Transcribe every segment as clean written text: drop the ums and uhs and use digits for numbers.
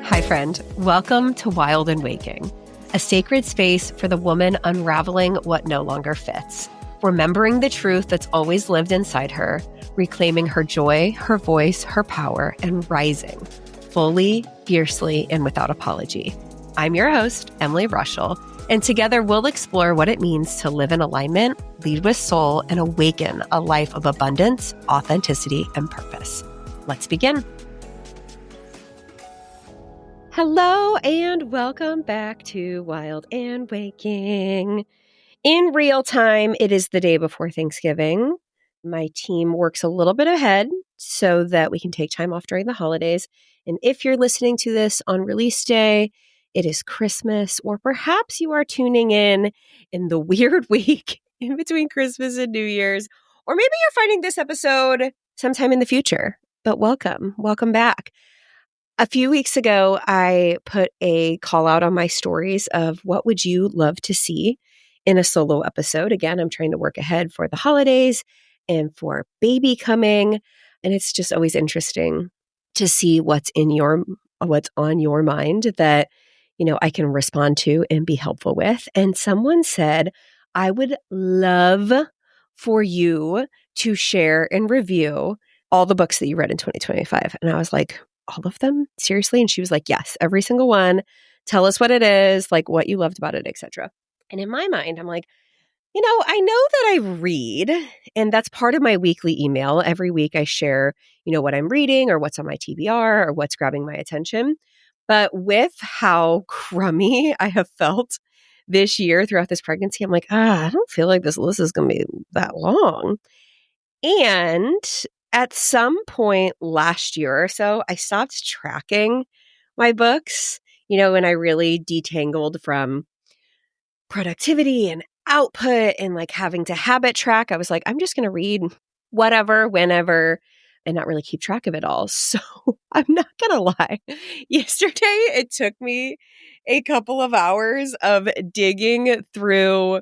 Hi, friend. Welcome to Wild and Waking, a sacred space for the woman unraveling what no longer fits, remembering the truth that's always lived inside her, reclaiming her joy, her voice, her power, and rising fully, fiercely, and without apology. I'm your host, Emily Rushell, and together we'll explore what it means to live in alignment, lead with soul, and awaken a life of abundance, authenticity, and purpose. Let's begin. Hello, and welcome back to Wild and Waking. In real time, it is the day before Thanksgiving. My team works a little bit ahead so that we can take time off during the holidays. And if you're listening to this on release day, it is Christmas, or perhaps you are tuning in the weird week in between Christmas and New Year's, or maybe you're finding this episode sometime in the future. But welcome back. A few weeks ago, I put a call out on my stories of what would you love to see in a solo episode. Again, I'm trying to work ahead for the holidays and for baby coming. And it's just always interesting to see what's on your mind that, I can respond to and be helpful with. And someone said, I would love for you to share and review all the books that you read in 2025. And I was like, all of them? Seriously? And she was like, yes, every single one. Tell us what it is, like what you loved about it, etc. And in my mind, I'm like, I know that I read, and that's part of my weekly email. Every week I share, what I'm reading or what's on my TBR or what's grabbing my attention. But with how crummy I have felt this year throughout this pregnancy, I'm like, I don't feel like this list is going to be that long. And at some point last year or so, I stopped tracking my books, when I really detangled from productivity and output and like having to habit track. I was like, I'm just going to read whatever, whenever, and not really keep track of it all. So I'm not going to lie. Yesterday, it took me a couple of hours of digging through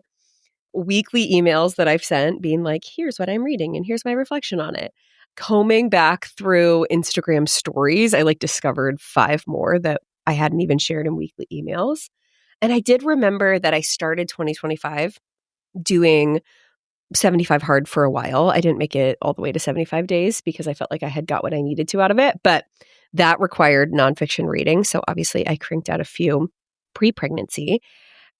weekly emails that I've sent, being like, here's what I'm reading and here's my reflection on it. Combing back through Instagram stories, I discovered 5 more that I hadn't even shared in weekly emails. And I did remember that I started 2025 doing 75 hard for a while. I didn't make it all the way to 75 days because I felt like I had got what I needed to out of it, but that required nonfiction reading. So obviously I cranked out a few pre-pregnancy.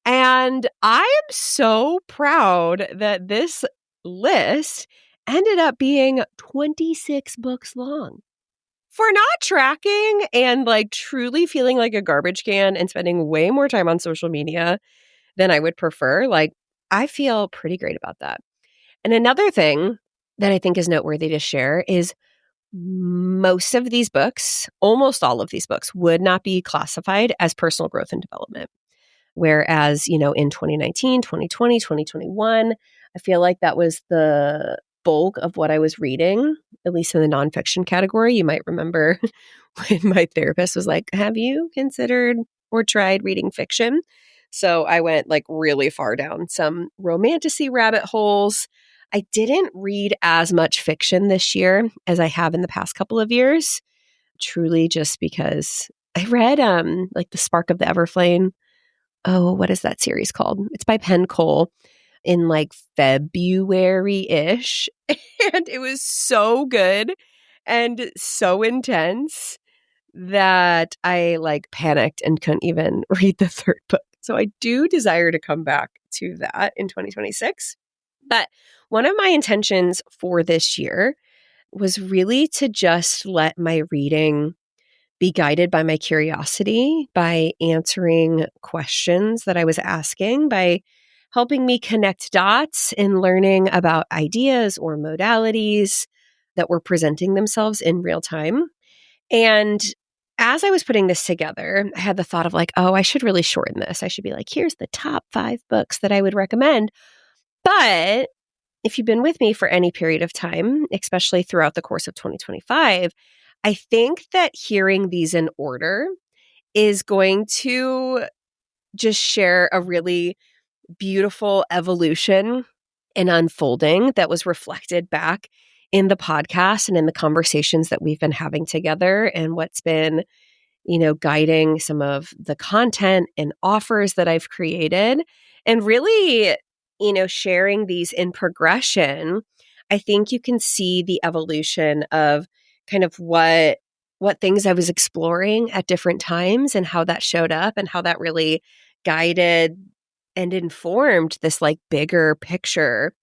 And I am so proud that this list ended up being 26 books long. For not tracking and truly feeling like a garbage can and spending way more time on social media than I would prefer, I feel pretty great about that. And another thing that I think is noteworthy to share is most of these books, almost all of these books, would not be classified as personal growth and development. Whereas, in 2019, 2020, 2021, I feel like that was the bulk of what I was reading, at least in the nonfiction category. You might remember when my therapist was like, have you considered or tried reading fiction? So I went really far down some romantasy rabbit holes. I didn't read as much fiction this year as I have in the past couple of years, truly just because I read The Spark of the Everflame. Oh, what is that series called? It's by Penn Cole in February-ish. And it was so good and so intense that I panicked and couldn't even read the 3rd book. So I do desire to come back to that in 2026. But one of my intentions for this year was really to just let my reading be guided by my curiosity, by answering questions that I was asking, by helping me connect dots in learning about ideas or modalities that were presenting themselves in real time. And as I was putting this together, I had the thought of I should really shorten this. I should be here's the top 5 books that I would recommend. But if you've been with me for any period of time, especially throughout the course of 2025, I think that hearing these in order is going to just share a really beautiful evolution and unfolding that was reflected back in the podcast and in the conversations that we've been having together and what's been guiding some of the content and offers that I've created, and really, sharing these in progression. I think you can see the evolution of kind of what things I was exploring at different times and how that showed up and how that really guided and informed this like bigger picture,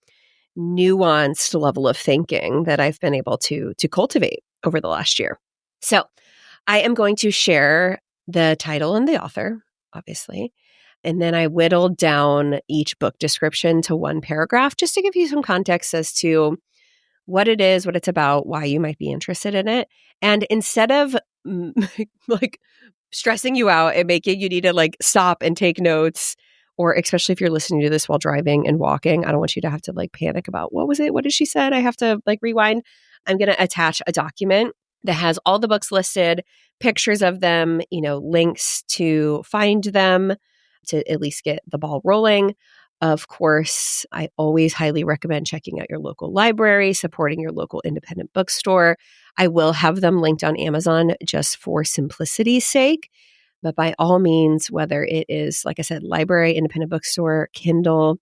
nuanced level of thinking that I've been able to cultivate over the last year. So I am going to share the title and the author, obviously. And then I whittled down each book description to one paragraph just to give you some context as to what it is, what it's about, why you might be interested in it. And instead of like stressing you out and making you need to like stop and take notes, or especially if you're listening to this while driving and walking, I don't want you to have to like panic about what was it? What did she said? I have to like rewind. I'm going to attach a document that has all the books listed, pictures of them, links to find them to at least get the ball rolling. Of course, I always highly recommend checking out your local library, supporting your local independent bookstore. I will have them linked on Amazon just for simplicity's sake. But by all means, whether it is, like I said, library, independent bookstore, Kindle.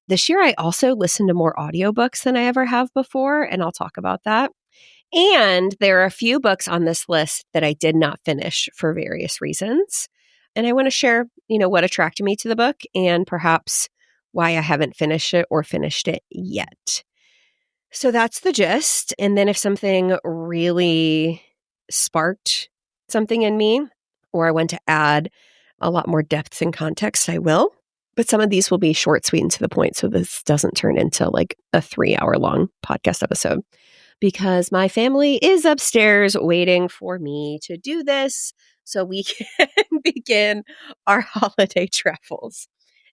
This year, I also listened to more audiobooks than I ever have before, and I'll talk about that. And there are a few books on this list that I did not finish for various reasons. And I want to share, what attracted me to the book and perhaps why I haven't finished it or finished it yet. So that's the gist. And then if something really sparked something in me, or I want to add a lot more depth and context, I will. But some of these will be short, sweet, and to the point. So this doesn't turn into like a 3-hour long podcast episode, because my family is upstairs waiting for me to do this so we can begin our holiday travels.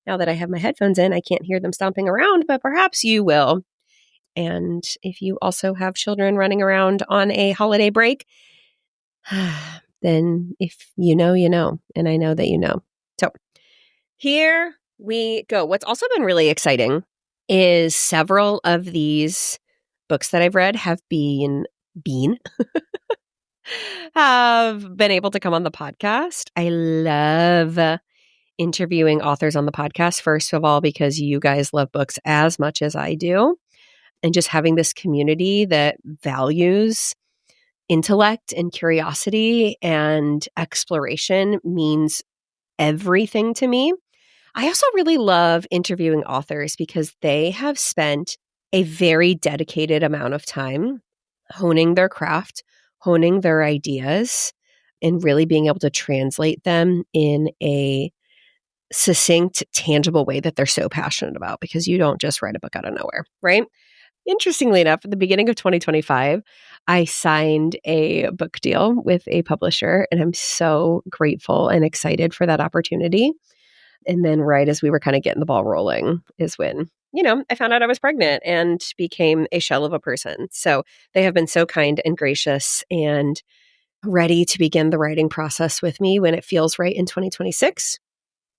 Now that I have my headphones in, I can't hear them stomping around, but perhaps you will. And if you also have children running around on a holiday break, then if you know, and I know that you know. So here we go. What's also been really exciting is several of these books that I've read have been able to come on the podcast. I love interviewing authors on the podcast, first of all, because you guys love books as much as I do. And just having this community that values intellect and curiosity and exploration means everything to me. I also really love interviewing authors because they have spent a very dedicated amount of time honing their craft, honing their ideas, and really being able to translate them in a succinct, tangible way that they're so passionate about, because you don't just write a book out of nowhere, right? Interestingly enough, at the beginning of 2025, I signed a book deal with a publisher, and I'm so grateful and excited for that opportunity. And then right as we were kind of getting the ball rolling is when, I found out I was pregnant and became a shell of a person. So they have been so kind and gracious and ready to begin the writing process with me when it feels right in 2026.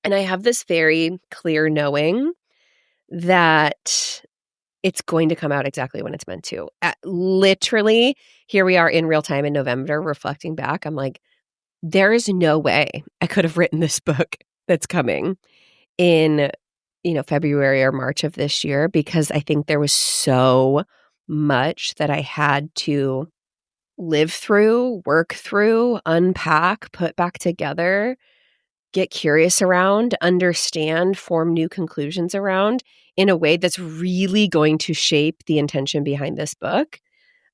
And I have this very clear knowing that it's going to come out exactly when it's meant to. Literally, here we are in real time in November, reflecting back. I'm like, there is no way I could have written this book that's coming in, February or March of this year, because I think there was so much that I had to live through, work through, unpack, put back together, get curious around, understand, form new conclusions around in a way that's really going to shape the intention behind this book.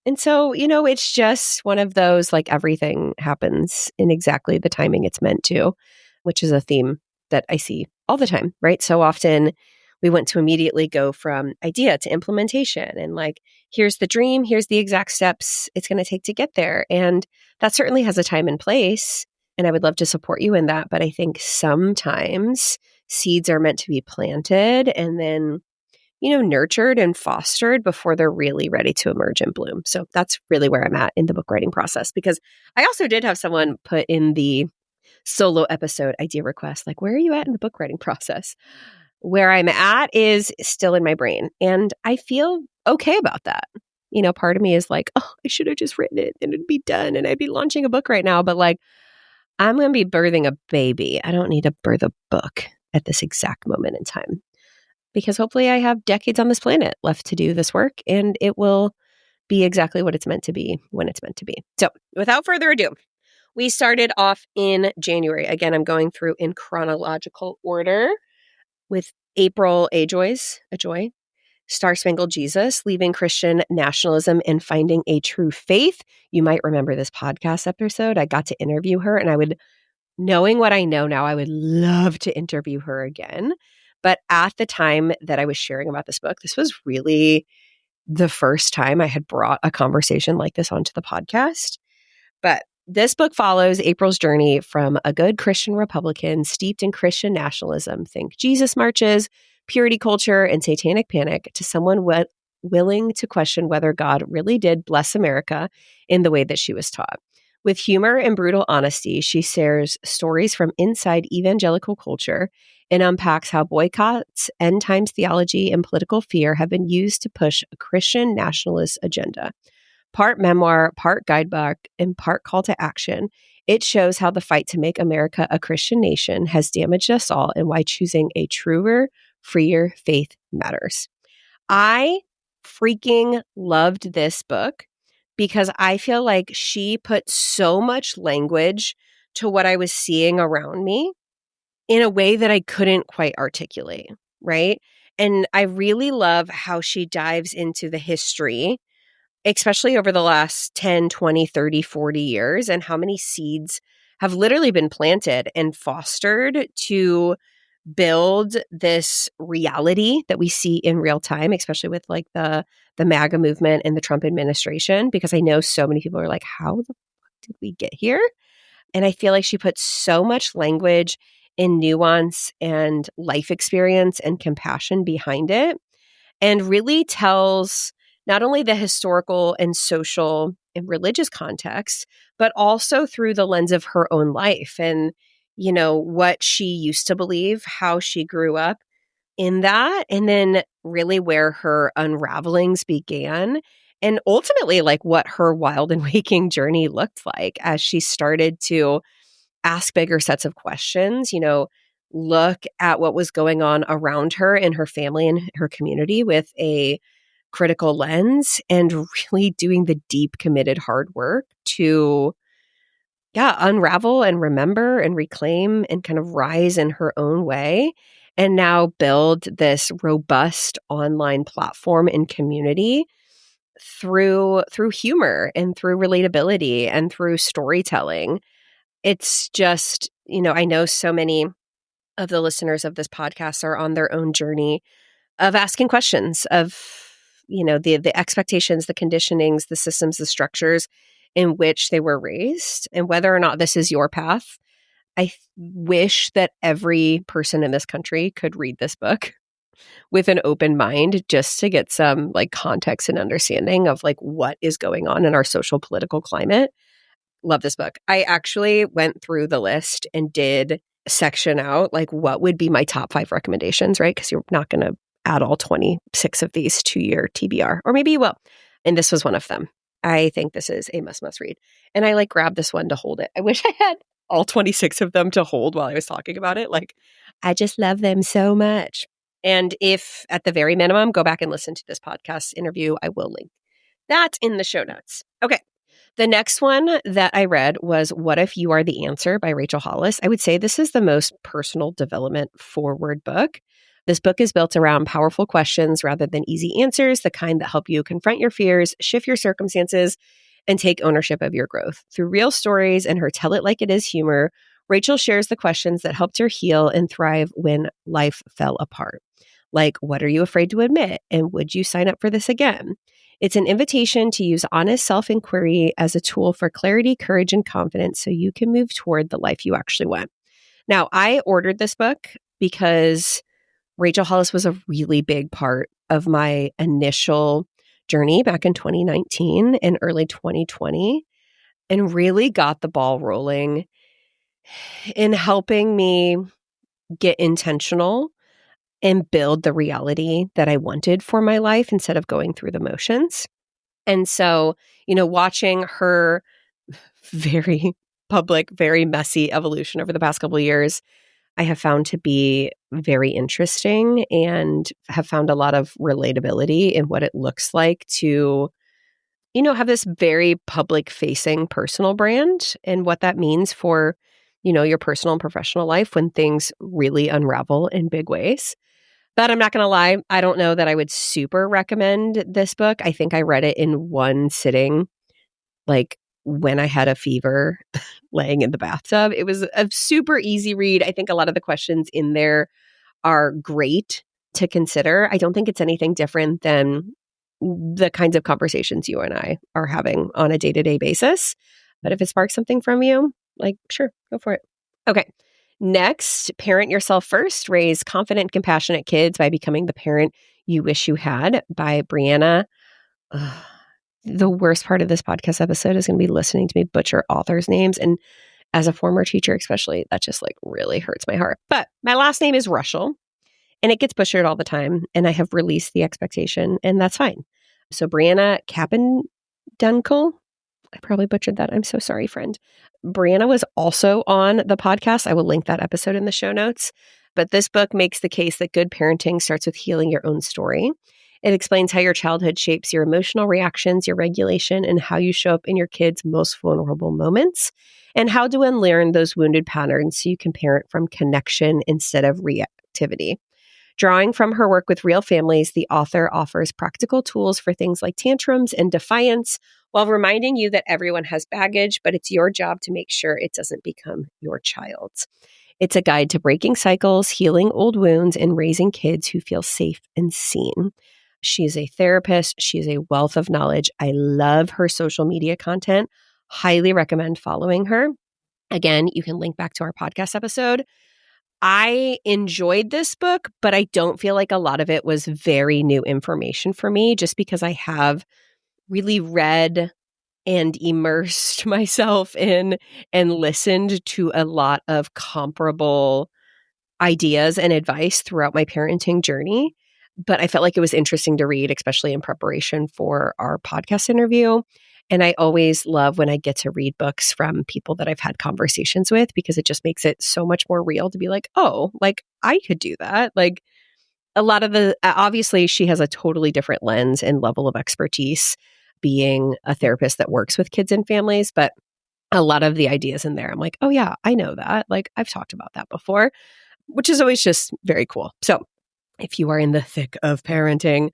And so, it's just one of those, like, everything happens in exactly the timing it's meant to, which is a theme that I see all the time, right? So often we want to immediately go from idea to implementation and like, here's the dream, here's the exact steps it's going to take to get there. And that certainly has a time and place. And I would love to support you in that. But I think sometimes seeds are meant to be planted and then, nurtured and fostered before they're really ready to emerge and bloom. So that's really where I'm at in the book writing process, because I also did have someone put in the solo episode idea request, like, where are you at in the book writing process? Where I'm at is still in my brain. And I feel okay about that. Part of me is like, oh, I should have just written it and it'd be done and I'd be launching a book right now. But like, I'm going to be birthing a baby. I don't need to birth a book at this exact moment in time because hopefully I have decades on this planet left to do this work and it will be exactly what it's meant to be when it's meant to be. So without further ado, we started off in January. Again, I'm going through in chronological order with April, A Joy, Star Spangled Jesus, Leaving Christian Nationalism and Finding a True Faith. You might remember this podcast episode. I got to interview her, and knowing what I know now, I would love to interview her again. But at the time that I was sharing about this book, this was really the first time I had brought a conversation like this onto the podcast. But this book follows April's journey from a good Christian Republican steeped in Christian nationalism, think Jesus marches, purity culture, and satanic panic, to someone willing to question whether God really did bless America in the way that she was taught. With humor and brutal honesty, she shares stories from inside evangelical culture and unpacks how boycotts, end times theology, and political fear have been used to push a Christian nationalist agenda. Part memoir, part guidebook, and part call to action, it shows how the fight to make America a Christian nation has damaged us all and why choosing a truer, freer faith matters. I freaking loved this book because I feel like she put so much language to what I was seeing around me in a way that I couldn't quite articulate, right? And I really love how she dives into the history, especially over the last 10, 20, 30, 40 years, and how many seeds have literally been planted and fostered to build this reality that we see in real time, especially with like the MAGA movement and the Trump administration, because I know so many people are like, how the fuck did we get here? And I feel like she put so much language and nuance and life experience and compassion behind it, and really tells not only the historical and social and religious context, but also through the lens of her own life and, you know, what she used to believe, how she grew up in that, and then really where her unravelings began. And ultimately, like what her wild and waking journey looked like as she started to ask bigger sets of questions, you know, look at what was going on around her and her family and her community with a critical lens, and really doing the deep, committed, hard work to, unravel and remember and reclaim and kind of rise in her own way, and now build this robust online platform and community through humor and through relatability and through storytelling. It's just, you know, I know so many of the listeners of this podcast are on their own journey of asking questions of, you know, the expectations, the conditionings, the systems, the structures in which they were raised, and whether or not this is your path. I wish that every person in this country could read this book with an open mind, just to get some like context and understanding of like what is going on in our social political climate. Love this book. I actually went through the list and did section out like what would be my top 5 recommendations, right? Because you're not going to add all 26 of these to your TBR, or maybe you will. And this was one of them. I think this is a must read. And I like grabbed this one to hold it. I wish I had all 26 of them to hold while I was talking about it. Like, I just love them so much. And if at the very minimum, go back and listen to this podcast interview, I will link that in the show notes. Okay. The next one that I read was What If You Are the Answer by Rachel Hollis. I would say this is the most personal development forward book. This book is built around powerful questions rather than easy answers, the kind that help you confront your fears, shift your circumstances, and take ownership of your growth. Through real stories and her tell it like it is humor, Rachel shares the questions that helped her heal and thrive when life fell apart. Like, what are you afraid to admit? And would you sign up for this again? It's an invitation to use honest self-inquiry as a tool for clarity, courage, and confidence so you can move toward the life you actually want. Now, I ordered this book because Rachel Hollis was a really big part of my initial journey back in 2019 and early 2020, and really got the ball rolling in helping me get intentional and build the reality that I wanted for my life instead of going through the motions. And so, you know, watching her very public, very messy evolution over the past couple of years, I have found to be very interesting and have found a lot of relatability in what it looks like to, have this very public facing personal brand and what that means for, your personal and professional life when things really unravel in big ways. But I'm not going to lie, I don't know that I would super recommend this book. I think I read it in one sitting, like when I had a fever laying in the bathtub. It was a super easy read. I think a lot of the questions in there are great to consider. I don't think it's anything different than the kinds of conversations you and I are having on a day-to-day basis. But if it sparks something from you, sure, go for it. Okay. Next, Parent Yourself First, Raise Confident, Compassionate Kids by Becoming the Parent You Wish You Had by Brianna. The worst part of this podcast episode is going to be listening to me butcher authors' names. And as a former teacher, especially, that just really hurts my heart. But my last name is Rushell, and it gets butchered all the time. And I have released the expectation, and that's fine. So Brianna Capendunkel, I probably butchered that. I'm so sorry, friend. Brianna was also on the podcast. I will link that episode in the show notes. But this book makes the case that good parenting starts with healing your own story. It explains how your childhood shapes your emotional reactions, your regulation, and how you show up in your kids' most vulnerable moments, and how to unlearn those wounded patterns so you can parent from connection instead of reactivity. Drawing from her work with real families, the author offers practical tools for things like tantrums and defiance, while reminding you that everyone has baggage, but it's your job to make sure it doesn't become your child's. It's a guide to breaking cycles, healing old wounds, and raising kids who feel safe and seen. She is a therapist. She is a wealth of knowledge. I love her social media content. Highly recommend following her. Again, you can link back to our podcast episode. I enjoyed this book, but I don't feel like a lot of it was very new information for me, just because I have really read and immersed myself in and listened to a lot of comparable ideas and advice throughout my parenting journey. But I felt like it was interesting to read, especially in preparation for our podcast interview. And I always love when I get to read books from people that I've had conversations with, because it just makes it so much more real to be like, oh, I could do that. A lot of obviously she has a totally different lens and level of expertise being a therapist that works with kids and families. But a lot of the ideas in there, I'm like, oh yeah, I know that. I've talked about that before, which is always just very cool. So if you are in the thick of parenting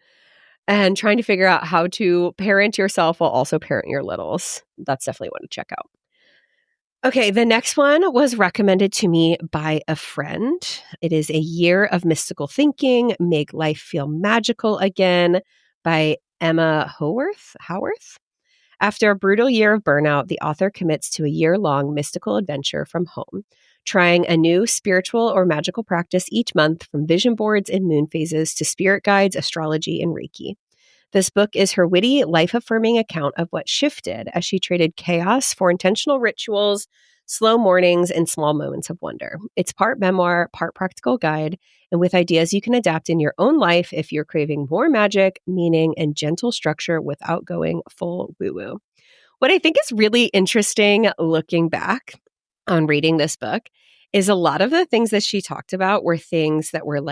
and trying to figure out how to parent yourself while also parent your littles, that's definitely one to check out. Okay, the next one was recommended to me by a friend. It is A Year of Mystical Thinking, Make Life Feel Magical Again by Emma Howarth. After a brutal year of burnout, the author commits to a year-long mystical adventure from home, trying a new spiritual or magical practice each month, from vision boards and moon phases to spirit guides, astrology, and Reiki. This book is her witty, life-affirming account of what shifted as she traded chaos for intentional rituals, slow mornings, and small moments of wonder. It's part memoir, part practical guide, and with ideas you can adapt in your own life if you're craving more magic, meaning, and gentle structure without going full woo-woo. What I think is really interesting looking back on reading this book is a lot of the things that she talked about were things that were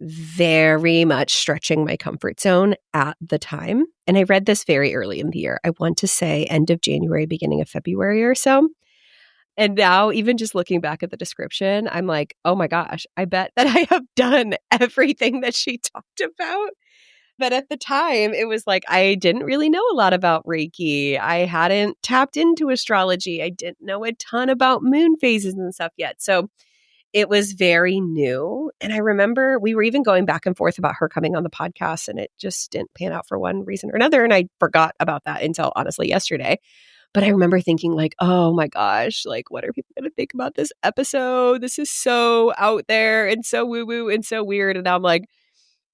very much stretching my comfort zone at the time. And I read this very early in the year. I want to say end of January, beginning of February or so. And now, even just looking back at the description, I'm like, oh my gosh, I bet that I have done everything that she talked about. But at the time, it was I didn't really know a lot about Reiki. I hadn't tapped into astrology. I didn't know a ton about moon phases and stuff yet. So it was very new. And I remember we were even going back and forth about her coming on the podcast, and it just didn't pan out for one reason or another. And I forgot about that until honestly yesterday. But I remember thinking oh my gosh, what are people going to think about this episode? This is so out there and so woo-woo and so weird. And I'm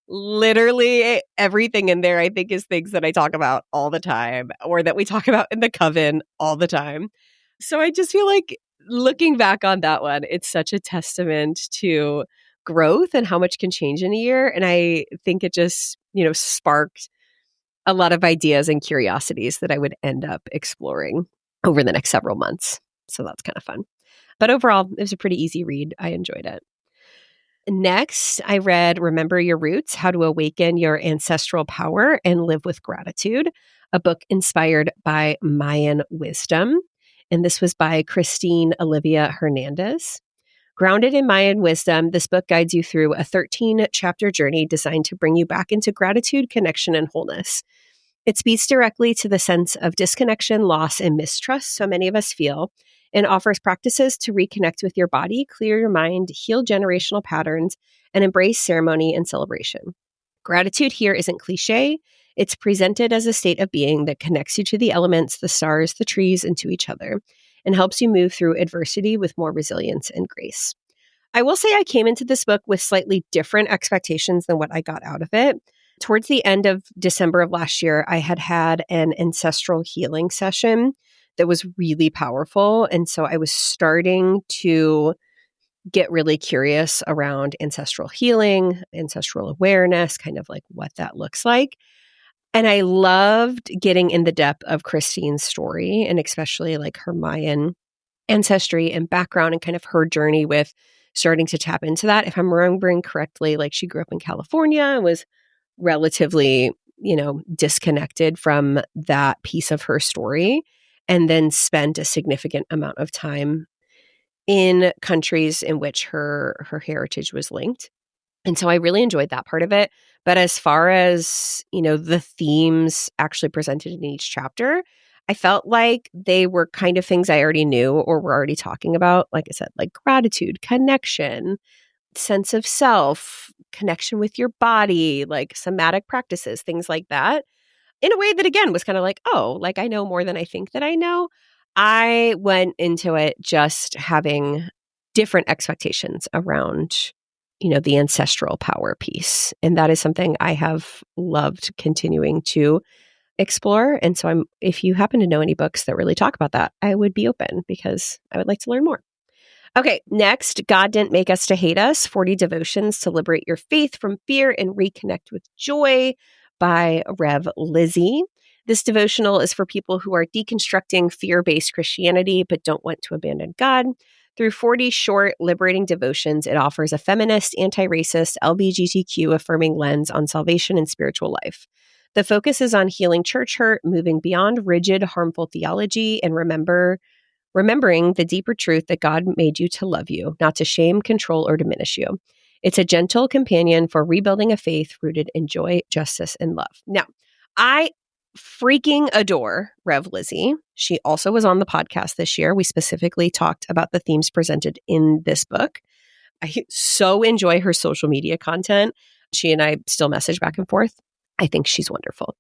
literally everything in there, I think, is things that I talk about all the time, or that we talk about in the Coven all the time. So I just feel looking back on that one, it's such a testament to growth and how much can change in a year. And I think it just, sparked a lot of ideas and curiosities that I would end up exploring over the next several months. So that's kind of fun. But overall, it was a pretty easy read. I enjoyed it. Next, I read Remember Your Roots, How to Awaken Your Ancestral Power and Live with Gratitude, a book inspired by Mayan wisdom. And this was by Christine Olivia Hernandez. Grounded in Mayan wisdom, this book guides you through a 13-chapter journey designed to bring you back into gratitude, connection, and wholeness. It speaks directly to the sense of disconnection, loss, and mistrust so many of us feel, and offers practices to reconnect with your body, clear your mind, heal generational patterns, and embrace ceremony and celebration. Gratitude here isn't cliche. It's presented as a state of being that connects you to the elements, the stars, the trees, and to each other, and helps you move through adversity with more resilience and grace. I will say I came into this book with slightly different expectations than what I got out of it. Towards the end of December of last year, I had an ancestral healing session that was really powerful. And so I was starting to get really curious around ancestral healing, ancestral awareness, kind of like what that looks like. And I loved getting in the depth of Christine's story, and especially like her Mayan ancestry and background and kind of her journey with starting to tap into that. If I'm remembering correctly, like she grew up in California and was relatively, disconnected from that piece of her story, and then spent a significant amount of time in countries in which her heritage was linked. And so I really enjoyed that part of it. But as far as, the themes actually presented in each chapter, I felt like they were kind of things I already knew or were already talking about. Like I said, like gratitude, connection, sense of self, connection with your body, like somatic practices, things like that, in a way that, again, was kind of like, oh, like I know more than I think that I know. I went into it just having different expectations around, the ancestral power piece. And that is something I have loved continuing to explore. And so if you happen to know any books that really talk about that, I would be open because I would like to learn more. Okay, next, God Didn't Make Us to Hate Us, 40 Devotions to Liberate Your Faith from Fear and Reconnect with Joy by Rev Lizzie. This devotional is for people who are deconstructing fear-based Christianity but don't want to abandon God. Through 40 short, liberating devotions, it offers a feminist, anti-racist, LGBTQ-affirming lens on salvation and spiritual life. The focus is on healing church hurt, moving beyond rigid, harmful theology, and remembering the deeper truth that God made you to love you, not to shame, control, or diminish you. It's a gentle companion for rebuilding a faith rooted in joy, justice, and love. Now, I freaking adore Rev Lizzie. She also was on the podcast this year. We specifically talked about the themes presented in this book. I so enjoy her social media content. She and I still message back and forth. I think she's wonderful.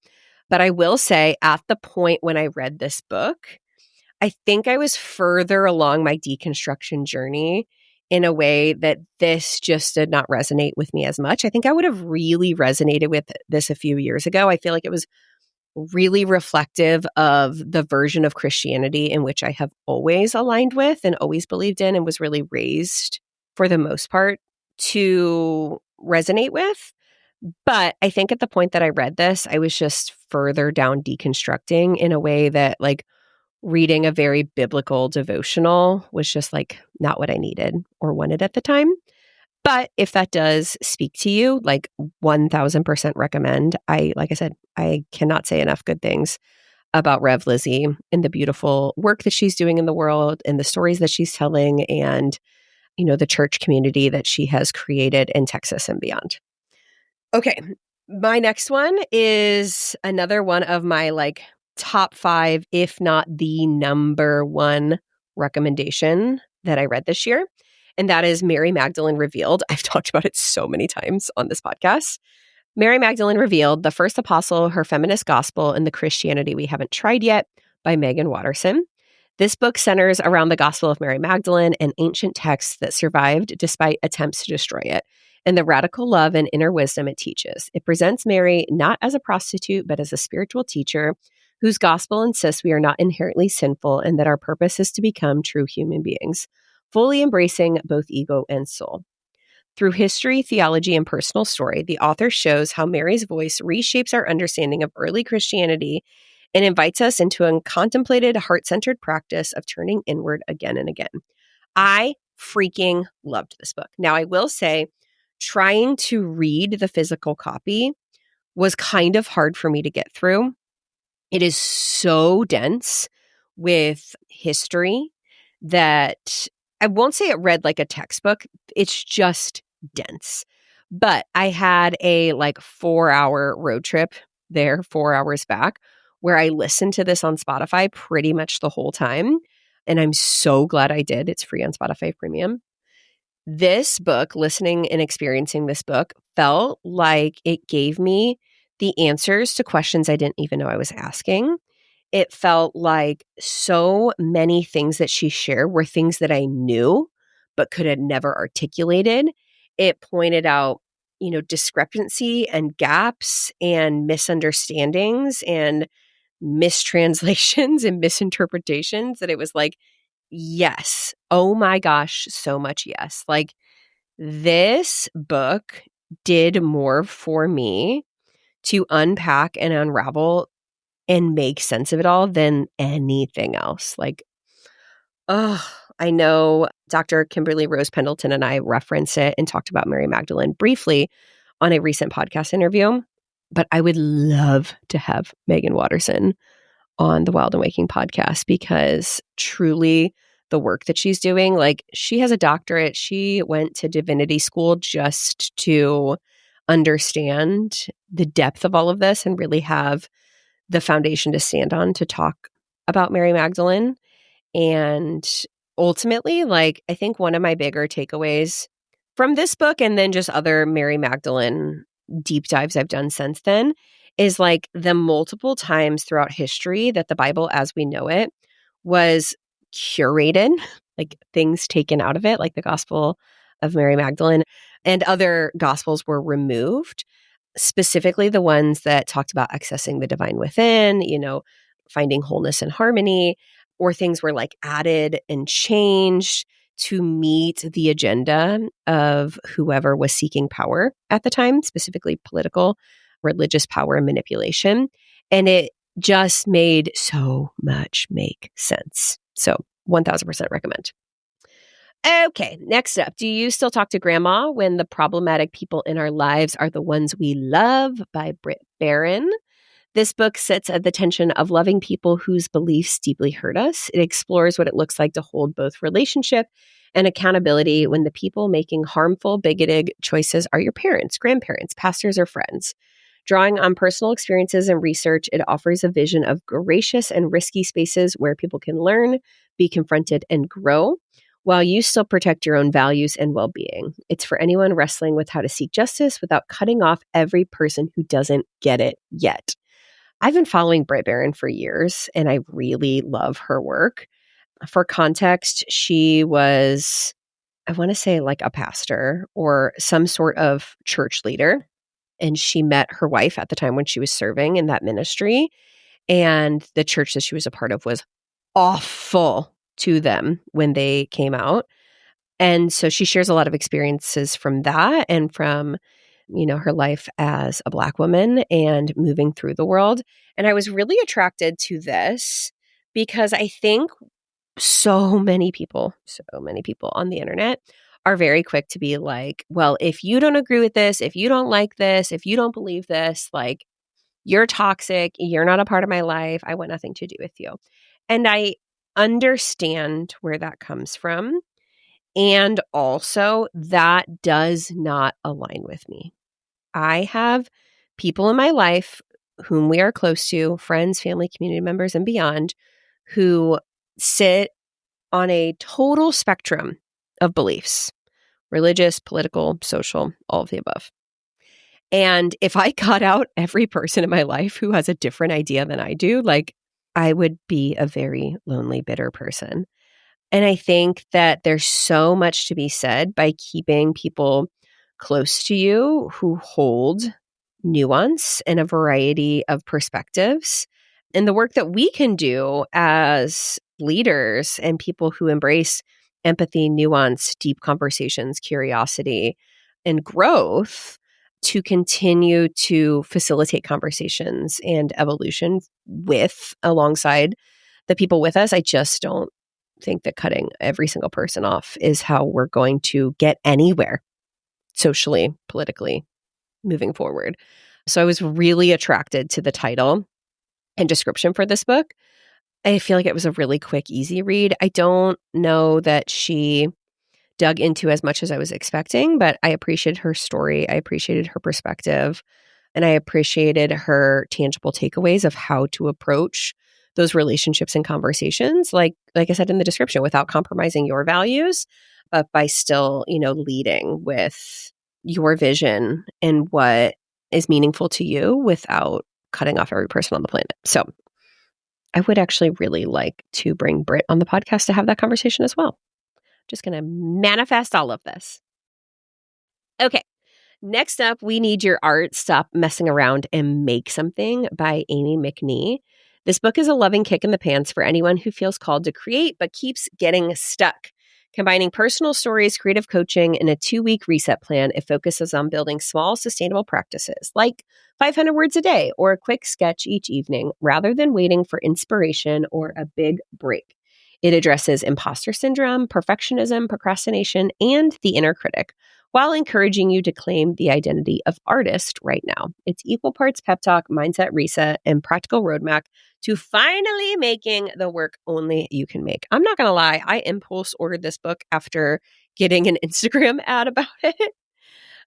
But I will say, at the point when I read this book, I think I was further along my deconstruction journey in a way that this just did not resonate with me as much. I think I would have really resonated with this a few years ago. I feel like it was really reflective of the version of Christianity in which I have always aligned with and always believed in and was really raised, for the most part, to resonate with. But I think at the point that I read this, I was just further down deconstructing in a way that, like, reading a very biblical devotional was just like not what I needed or wanted at the time. But if that does speak to you, like 1000% recommend. Like I said, I cannot say enough good things about Rev Lizzie and the beautiful work that she's doing in the world and the stories that she's telling and, the church community that she has created in Texas and beyond. Okay. My next one is another one of my top 5, if not the number 1 recommendation that I read this year. And that is Mary Magdalene Revealed. I've talked about it so many times on this podcast. Mary Magdalene Revealed, The First Apostle, Her Feminist Gospel, and the Christianity We Haven't Tried Yet by Megan Watterson. This book centers around the Gospel of Mary Magdalene and ancient texts that survived despite attempts to destroy it, and the radical love and inner wisdom it teaches. It presents Mary not as a prostitute, but as a spiritual teacher whose gospel insists we are not inherently sinful and that our purpose is to become true human beings, fully embracing both ego and soul. Through history, theology, and personal story, the author shows how Mary's voice reshapes our understanding of early Christianity and invites us into a contemplated, heart-centered practice of turning inward again and again. I freaking loved this book. Now, I will say, trying to read the physical copy was kind of hard for me to get through. It is so dense with history that I won't say it read like a textbook. It's just dense. But I had a 4-hour road trip there, 4 hours back, where I listened to this on Spotify pretty much the whole time. And I'm so glad I did. It's free on Spotify Premium. This book, listening and experiencing this book, felt like it gave me the answers to questions I didn't even know I was asking. It felt like so many things that she shared were things that I knew, but could have never articulated. It pointed out, discrepancy and gaps and misunderstandings and mistranslations and misinterpretations that it was like, yes. Oh my gosh, so much yes. Like, this book did more for me to unpack and unravel and make sense of it all than anything else. I know Dr. Kimberly Rose Pendleton and I referenced it and talked about Mary Magdalene briefly on a recent podcast interview, but I would love to have Megan Watterson on the Wild and Waking podcast, because truly the work that she's doing, she has a doctorate. She went to divinity school just to understand the depth of all of this and really have the foundation to stand on to talk about Mary Magdalene. And ultimately, I think one of my bigger takeaways from this book, and then just other Mary Magdalene deep dives I've done since then, is the multiple times throughout history that the Bible as we know it was curated, things taken out of it, like the Gospel of Mary Magdalene, and other Gospels were removed, specifically the ones that talked about accessing the divine within, finding wholeness and harmony, or things were added and changed to meet the agenda of whoever was seeking power at the time, specifically political, religious power and manipulation. And it just made so much make sense. So 1000% recommend. Okay, next up. Do you still talk to grandma when the problematic people in our lives are the ones we love? By Britt Barron. This book sits at the tension of loving people whose beliefs deeply hurt us. It explores what it looks like to hold both relationship and accountability when the people making harmful, bigoted choices are your parents, grandparents, pastors, or friends. Drawing on personal experiences and research, it offers a vision of gracious and risky spaces where people can learn, be confronted, and grow, while you still protect your own values and well-being. It's for anyone wrestling with how to seek justice without cutting off every person who doesn't get it yet. I've been following Britt Barron for years, and I really love her work. For context, she was, I want to say, a pastor or some sort of church leader. And she met her wife at the time when she was serving in that ministry. And the church that she was a part of was awful to them when they came out. And so she shares a lot of experiences from that and from her life as a Black woman and moving through the world. And I was really attracted to this because I think so many people on the internet are very quick to be like, well, if you don't agree with this, if you don't like this, if you don't believe this, you're toxic, you're not a part of my life, I want nothing to do with you. And I understand where that comes from. And also, that does not align with me. I have people in my life whom we are close to, friends, family, community members, and beyond, who sit on a total spectrum of beliefs, religious, political, social, all of the above. And if I cut out every person in my life who has a different idea than I do, I would be a very lonely, bitter person. And I think that there's so much to be said by keeping people close to you who hold nuance and a variety of perspectives. And the work that we can do as leaders and people who embrace empathy, nuance, deep conversations, curiosity, and growth to continue to facilitate conversations and evolution alongside the people with us. I just don't think that cutting every single person off is how we're going to get anywhere socially, politically, moving forward. So I was really attracted to the title and description for this book. I feel like it was a really quick, easy read. I don't know that she dug into as much as I was expecting, but I appreciated her story. I appreciated her perspective, and I appreciated her tangible takeaways of how to approach those relationships and conversations, like I said in the description, without compromising your values, but by still, leading with your vision and what is meaningful to you without cutting off every person on the planet. So I would actually really like to bring Britt on the podcast to have that conversation as well. Just going to manifest all of this. Okay. Next up, We Need Your Art, Stop Messing Around and Make Something by Amy McNee. This book is a loving kick in the pants for anyone who feels called to create but keeps getting stuck. Combining personal stories, creative coaching, and a 2-week reset plan, it focuses on building small, sustainable practices like 500 words a day or a quick sketch each evening, rather than waiting for inspiration or a big break. It addresses imposter syndrome, perfectionism, procrastination, and the inner critic, while encouraging you to claim the identity of artist right now. It's equal parts pep talk, mindset reset, and practical roadmap to finally making the work only you can make. I'm not going to lie, I impulse ordered this book after getting an Instagram ad about it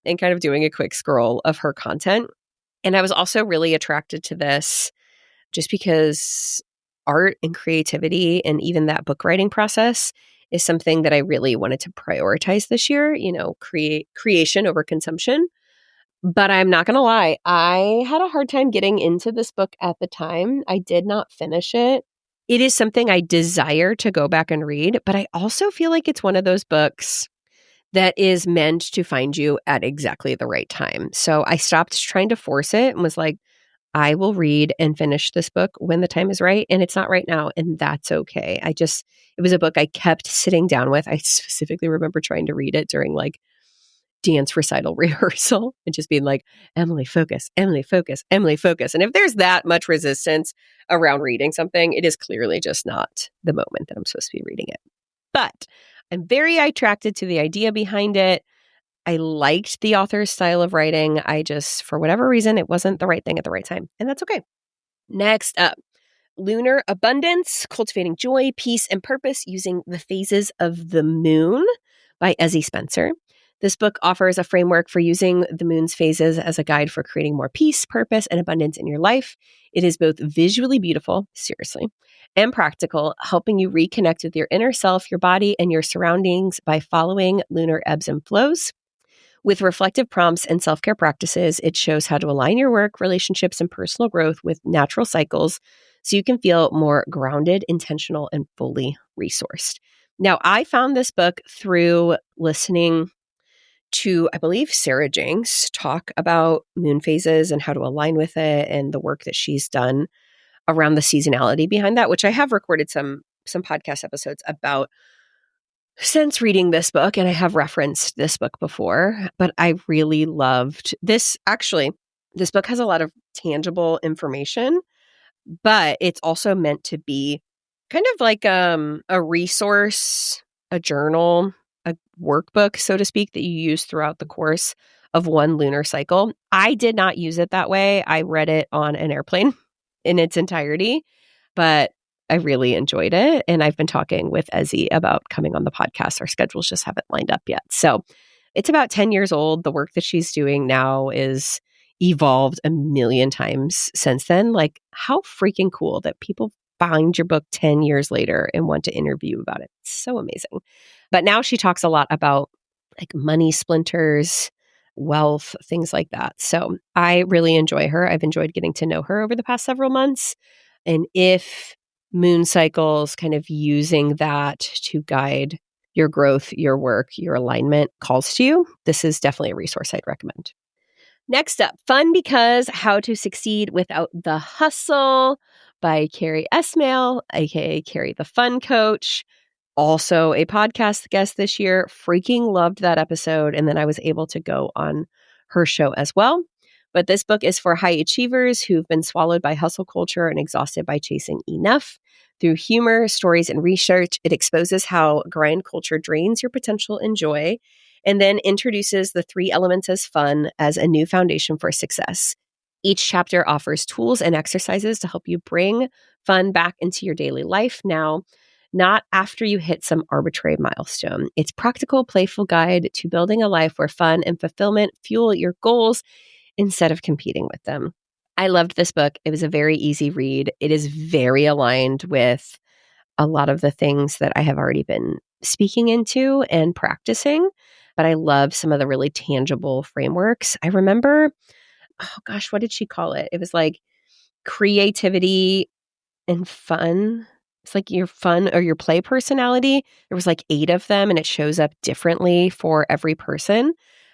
and kind of doing a quick scroll of her content. And I was also really attracted to this just because art and creativity and even that book writing process is something that I really wanted to prioritize this year, creation over consumption. But I'm not going to lie, I had a hard time getting into this book at the time. I did not finish it. It is something I desire to go back and read, but I also feel like it's one of those books that is meant to find you at exactly the right time. So I stopped trying to force it and was like, I will read and finish this book when the time is right. And it's not right now. And that's okay. It was a book I kept sitting down with. I specifically remember trying to read it during dance recital rehearsal and just being like, Emily, focus, Emily, focus, Emily, focus. And if there's that much resistance around reading something, it is clearly just not the moment that I'm supposed to be reading it. But I'm very attracted to the idea behind it. I liked the author's style of writing. For whatever reason, it wasn't the right thing at the right time. And that's okay. Next up, Lunar Abundance, Cultivating Joy, Peace, and Purpose Using the Phases of the Moon by Ezzy Spencer. This book offers a framework for using the moon's phases as a guide for creating more peace, purpose, and abundance in your life. It is both visually beautiful, seriously, and practical, helping you reconnect with your inner self, your body, and your surroundings by following lunar ebbs and flows. With reflective prompts and self-care practices, it shows how to align your work, relationships, and personal growth with natural cycles so you can feel more grounded, intentional, and fully resourced. Now, I found this book through listening to, I believe, Sarah Jenks talk about moon phases and how to align with it and the work that she's done around the seasonality behind that, which I have recorded some podcast episodes about since reading this book, and I have referenced this book before, but I really loved this. Actually, this book has a lot of tangible information, but it's also meant to be kind of like a resource, a journal, a workbook, so to speak, that you use throughout the course of one lunar cycle. I did not use it that way. I read it on an airplane in its entirety, but I really enjoyed it. And I've been talking with Ezzy about coming on the podcast. Our schedules just haven't lined up yet. So it's about 10 years old. The work that she's doing now is evolved a million times since then. Like, how freaking cool that people find your book 10 years later and want to interview about it. It's so amazing. But now she talks a lot about money splinters, wealth, things like that. So I really enjoy her. I've enjoyed getting to know her over the past several months. And if moon cycles, kind of using that to guide your growth, your work, your alignment calls to you, this is definitely a resource I'd recommend. Next up, Fun Because How to Succeed Without the Hustle by Carrie Esmail, aka Carrie the Fun Coach. Also a podcast guest this year. Freaking loved that episode. And then I was able to go on her show as well. But this book is for high achievers who've been swallowed by hustle culture and exhausted by chasing enough. Through humor, stories, and research, it exposes how grind culture drains your potential and joy, and then introduces the three elements as fun as a new foundation for success. Each chapter offers tools and exercises to help you bring fun back into your daily life now, not after you hit some arbitrary milestone. It's practical, playful guide to building a life where fun and fulfillment fuel your goals instead of competing with them. I loved this book. It was a very easy read. It is very aligned with a lot of the things that I have already been speaking into and practicing, but I love some of the really tangible frameworks. I remember, oh gosh, what did she call it? It was like creativity and fun. It's like your fun or your play personality. There was like 8 of them, and it shows up differently for every person.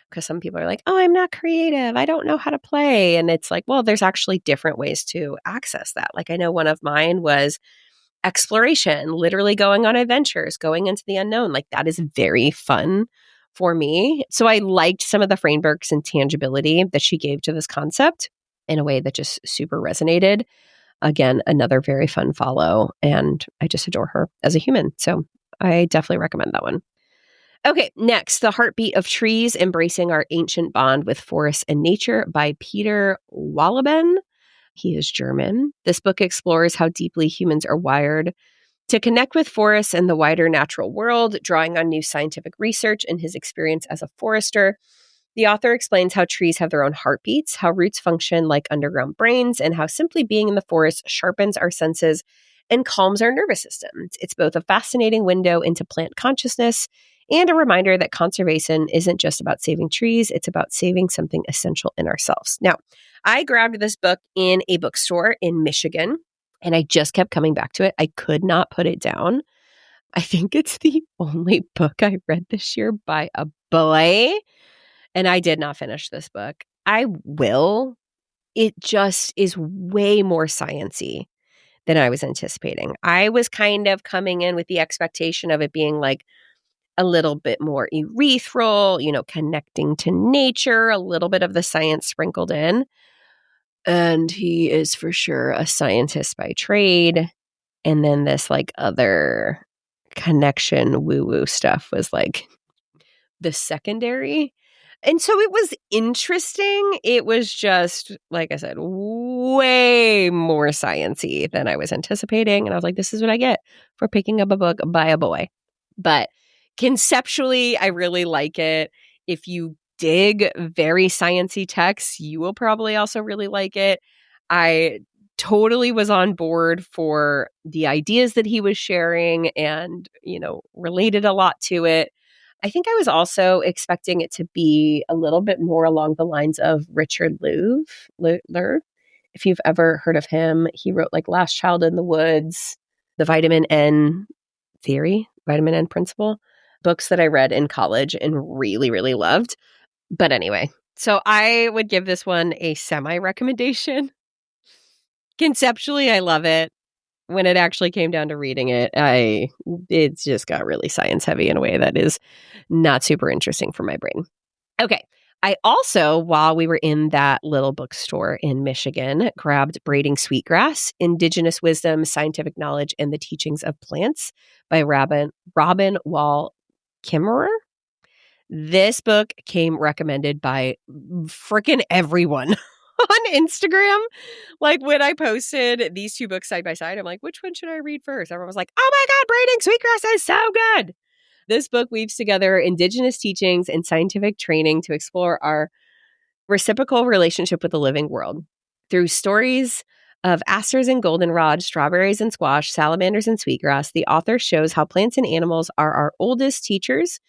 Because some people are like, oh, I'm not creative. I don't know how to play. And it's like, well, there's actually different ways to access that. Like I know one of mine was exploration, literally going on adventures, going into the unknown. Like that is very fun for me. So I liked some of the frameworks and tangibility that she gave to this concept in a way that just super resonated. Again, another very fun follow. And I just adore her as a human. So I definitely recommend that one. Okay, next, The Heartbeat of Trees, Embracing Our Ancient Bond with Forests and Nature by Peter Wohlleben. He is German. This book explores how deeply humans are wired to connect with forests and the wider natural world, drawing on new scientific research and his experience as a forester. The author explains how trees have their own heartbeats, how roots function like underground brains, and how simply being in the forest sharpens our senses and calms our nervous systems. It's both a fascinating window into plant consciousness and a reminder that conservation isn't just about saving trees, it's about saving something essential in ourselves. Now, I grabbed this book in a bookstore in Michigan, and I just kept coming back to it. I could not put it down. I think it's the only book I read this year by a boy, and I did not finish this book. I will. It just is way more science-y than I was anticipating. I was kind of coming in with the expectation of it being like a little bit more ethereal, connecting to nature, a little bit of the science sprinkled in. And he is for sure a scientist by trade. And then this like other connection woo-woo stuff was like the secondary. And so it was interesting. It was just, like I said, way more science-y than I was anticipating. And I was like, this is what I get for picking up a book by a boy. But conceptually, I really like it. If you dig very sciencey texts, you will probably also really like it. I totally was on board for the ideas that he was sharing and, related a lot to it. I think I was also expecting it to be a little bit more along the lines of Richard Lerv. If you've ever heard of him, he wrote like Last Child in the Woods, The Vitamin N Theory, Vitamin N Principle, books that I read in college and really, really loved. But anyway, so I would give this one a semi-recommendation. Conceptually, I love it. When it actually came down to reading it, it just got really science heavy in a way that is not super interesting for my brain. Okay. I also, while we were in that little bookstore in Michigan, grabbed Braiding Sweetgrass, Indigenous Wisdom, Scientific Knowledge, and the Teachings of Plants by Robin Wall Kimmerer. This book came recommended by freaking everyone on Instagram. Like when I posted these two books side by side, I'm like, which one should I read first? Everyone was like, oh my God, Braiding Sweetgrass is so good. This book weaves together Indigenous teachings and scientific training to explore our reciprocal relationship with the living world. Through stories of asters and goldenrod, strawberries and squash, salamanders and sweetgrass, the author shows how plants and animals are our oldest teachers,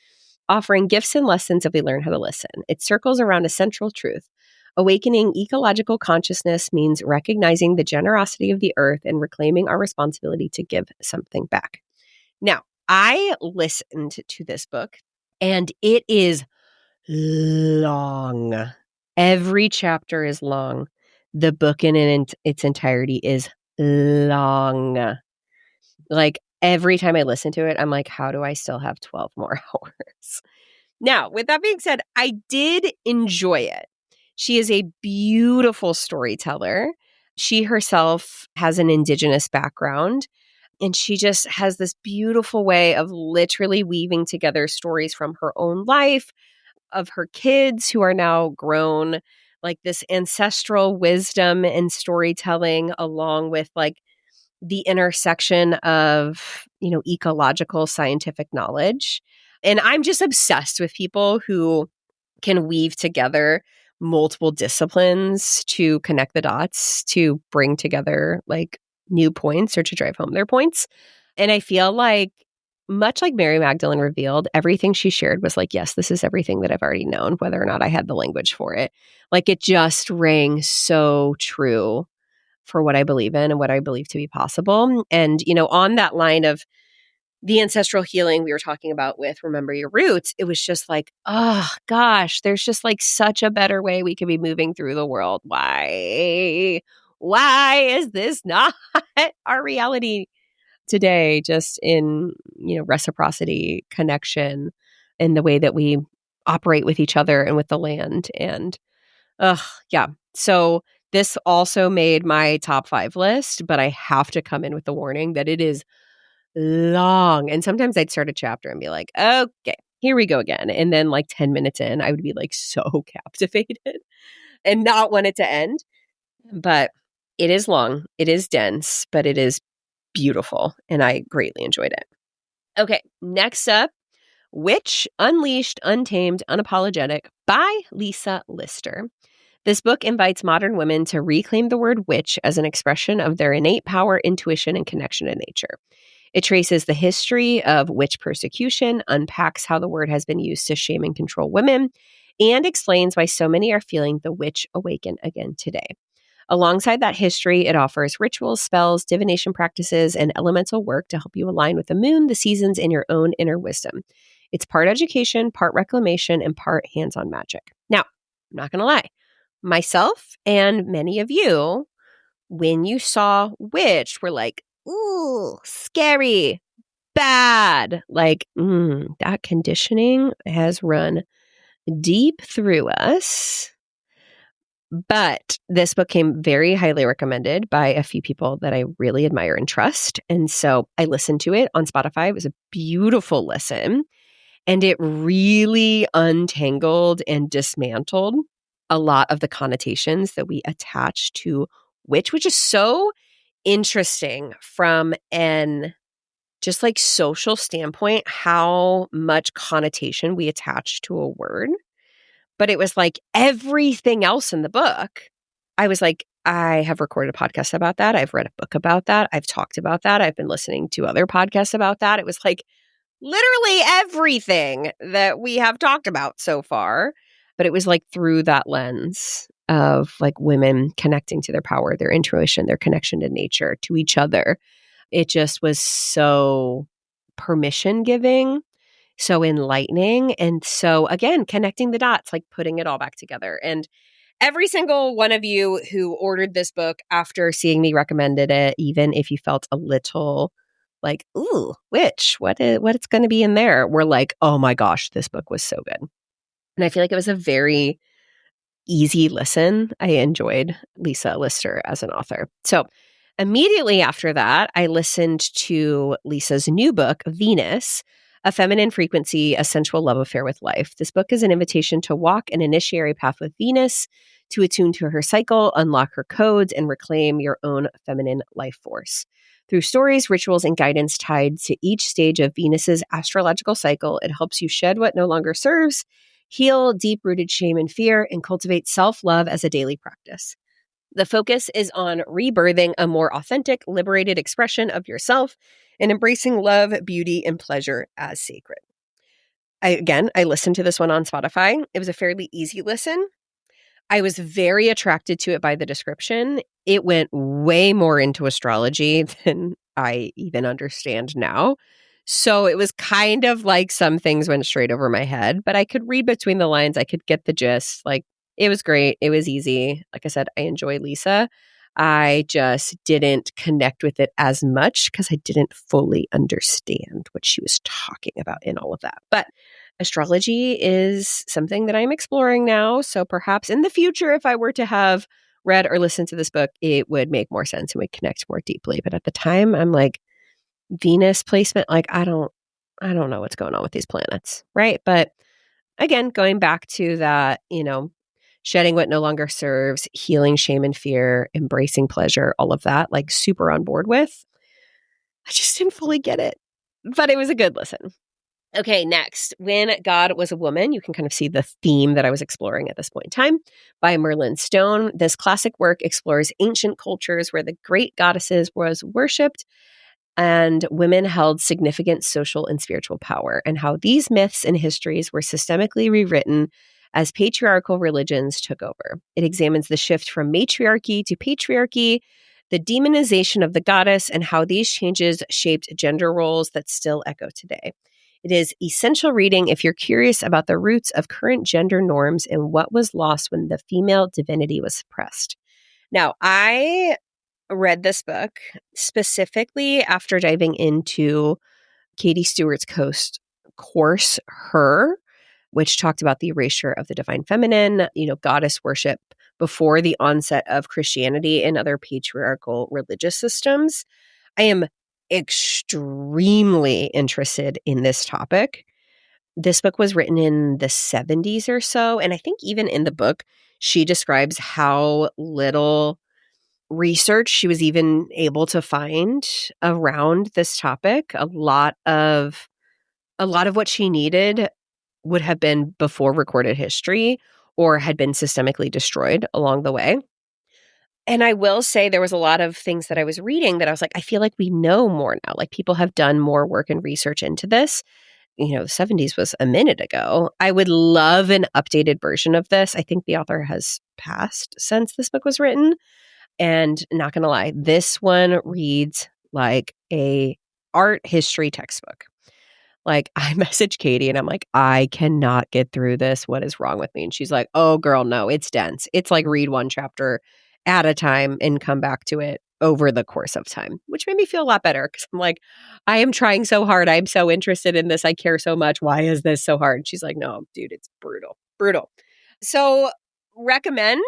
offering gifts and lessons if we learn how to listen. It circles around a central truth. Awakening ecological consciousness means recognizing the generosity of the earth and reclaiming our responsibility to give something back. Now, I listened to this book, and it is long. Every chapter is long. The book in its entirety is long. Like, every time I listen to it, I'm like, how do I still have 12 more hours? Now, with that being said, I did enjoy it. She is a beautiful storyteller. She herself has an Indigenous background, and she just has this beautiful way of literally weaving together stories from her own life, of her kids who are now grown, like this ancestral wisdom and storytelling, along with like the intersection of, ecological scientific knowledge. And I'm just obsessed with people who can weave together multiple disciplines to connect the dots to bring together like new points or to drive home their points. And I feel like, much like Mary Magdalene revealed, everything she shared was like, yes, this is everything that I've already known, whether or not I had the language for it. Like it just rang so true for what I believe in and what I believe to be possible. And, on that line of the ancestral healing we were talking about with Remember Your Roots, it was just like, oh gosh, there's just like such a better way we could be moving through the world. Why is this not our reality today? Just in, reciprocity, connection, and the way that we operate with each other and with the land. And yeah. So this also made my top 5 list, but I have to come in with the warning that it is long. And sometimes I'd start a chapter and be like, okay, here we go again. And then like 10 minutes in, I would be like so captivated and not want it to end. But it is long, it is dense, but it is beautiful. And I greatly enjoyed it. Okay, next up, Witch, Unleashed, Untamed, Unapologetic by Lisa Lister. This book invites modern women to reclaim the word witch as an expression of their innate power, intuition, and connection to nature. It traces the history of witch persecution, unpacks how the word has been used to shame and control women, and explains why so many are feeling the witch awaken again today. Alongside that history, it offers rituals, spells, divination practices, and elemental work to help you align with the moon, the seasons, and your own inner wisdom. It's part education, part reclamation, and part hands-on magic. Now, I'm not going to lie. Myself and many of you, when you saw witch, were like, ooh, scary, bad. Like, that conditioning has run deep through us. But this book came very highly recommended by a few people that I really admire and trust. And so I listened to it on Spotify. It was a beautiful listen. And it really untangled and dismantled a lot of the connotations that we attach to witch, which is so interesting from an just like social standpoint, how much connotation we attach to a word. But it was like everything else in the book. I was like, I have recorded a podcast about that. I've read a book about that. I've talked about that. I've been listening to other podcasts about that. It was like literally everything that we have talked about so far. But it was like through that lens of like women connecting to their power, their intuition, their connection to nature, to each other. It just was so permission giving, so enlightening. And so again, connecting the dots, like putting it all back together. And every single one of you who ordered this book after seeing me recommended it, even if you felt a little like, ooh, witch, what it's going to be in there? We're like, oh my gosh, this book was so good. And I feel like it was a very easy listen. I enjoyed Lisa Lister as an author. So immediately after that, I listened to Lisa's new book, Venus, A Feminine Frequency, A Sensual Love Affair with Life. This book is an invitation to walk an initiatory path with Venus, to attune to her cycle, unlock her codes, and reclaim your own feminine life force. Through stories, rituals, and guidance tied to each stage of Venus's astrological cycle, it helps you shed what no longer serves, heal deep-rooted shame and fear, and cultivate self-love as a daily practice. The focus is on rebirthing a more authentic, liberated expression of yourself and embracing love, beauty, and pleasure as sacred. I listened to this one on Spotify. It was a fairly easy listen. I was very attracted to it by the description. It went way more into astrology than I even understand now. So it was kind of like some things went straight over my head, but I could read between the lines. I could get the gist. Like, it was great. It was easy. Like I said, I enjoy Lisa. I just didn't connect with it as much because I didn't fully understand what she was talking about in all of that. But Astrology is something that I'm exploring now. So perhaps in the future, if I were to have read or listened to this book, it would make more sense and would connect more deeply. But at the time, I'm like, Venus placement, like I don't know what's going on with these planets, right? But again, going back to that, shedding what no longer serves, healing shame and fear, embracing pleasure, all of that, like super on board with. I just didn't fully get it, but it was a good listen. Okay, next, When God Was a Woman. You can kind of see the theme that I was exploring at this point in time by Merlin Stone. This classic work explores ancient cultures where the great goddesses was worshipped and women held significant social and spiritual power, and how these myths and histories were systemically rewritten as patriarchal religions took over. It examines the shift from matriarchy to patriarchy, the demonization of the goddess, and how these changes shaped gender roles that still echo today. It is essential reading if you're curious about the roots of current gender norms and what was lost when the female divinity was suppressed. Now, I read this book specifically after diving into Katie Stewart's course, Her, which talked about the erasure of the divine feminine, goddess worship before the onset of Christianity and other patriarchal religious systems. I am extremely interested in this topic. This book was written in the 70s or so, and I think even in the book, she describes how little research she was even able to find around this topic. A lot of what she needed would have been before recorded history or had been systemically destroyed along the way. And I will say there was a lot of things that I was reading that I was like, I feel like we know more now. Like people have done more work and research into this. The 70s was a minute ago. I would love an updated version of this. I think the author has passed since this book was written. And not going to lie, this one reads like a art history textbook. Like I messaged Katie and I'm like, I cannot get through this. What is wrong with me? And she's like, oh girl, no, it's dense. It's like read one chapter at a time and come back to it over the course of time, which made me feel a lot better because I'm like, I am trying so hard. I'm so interested in this. I care so much. Why is this so hard? And she's like, no, dude, it's brutal. So recommend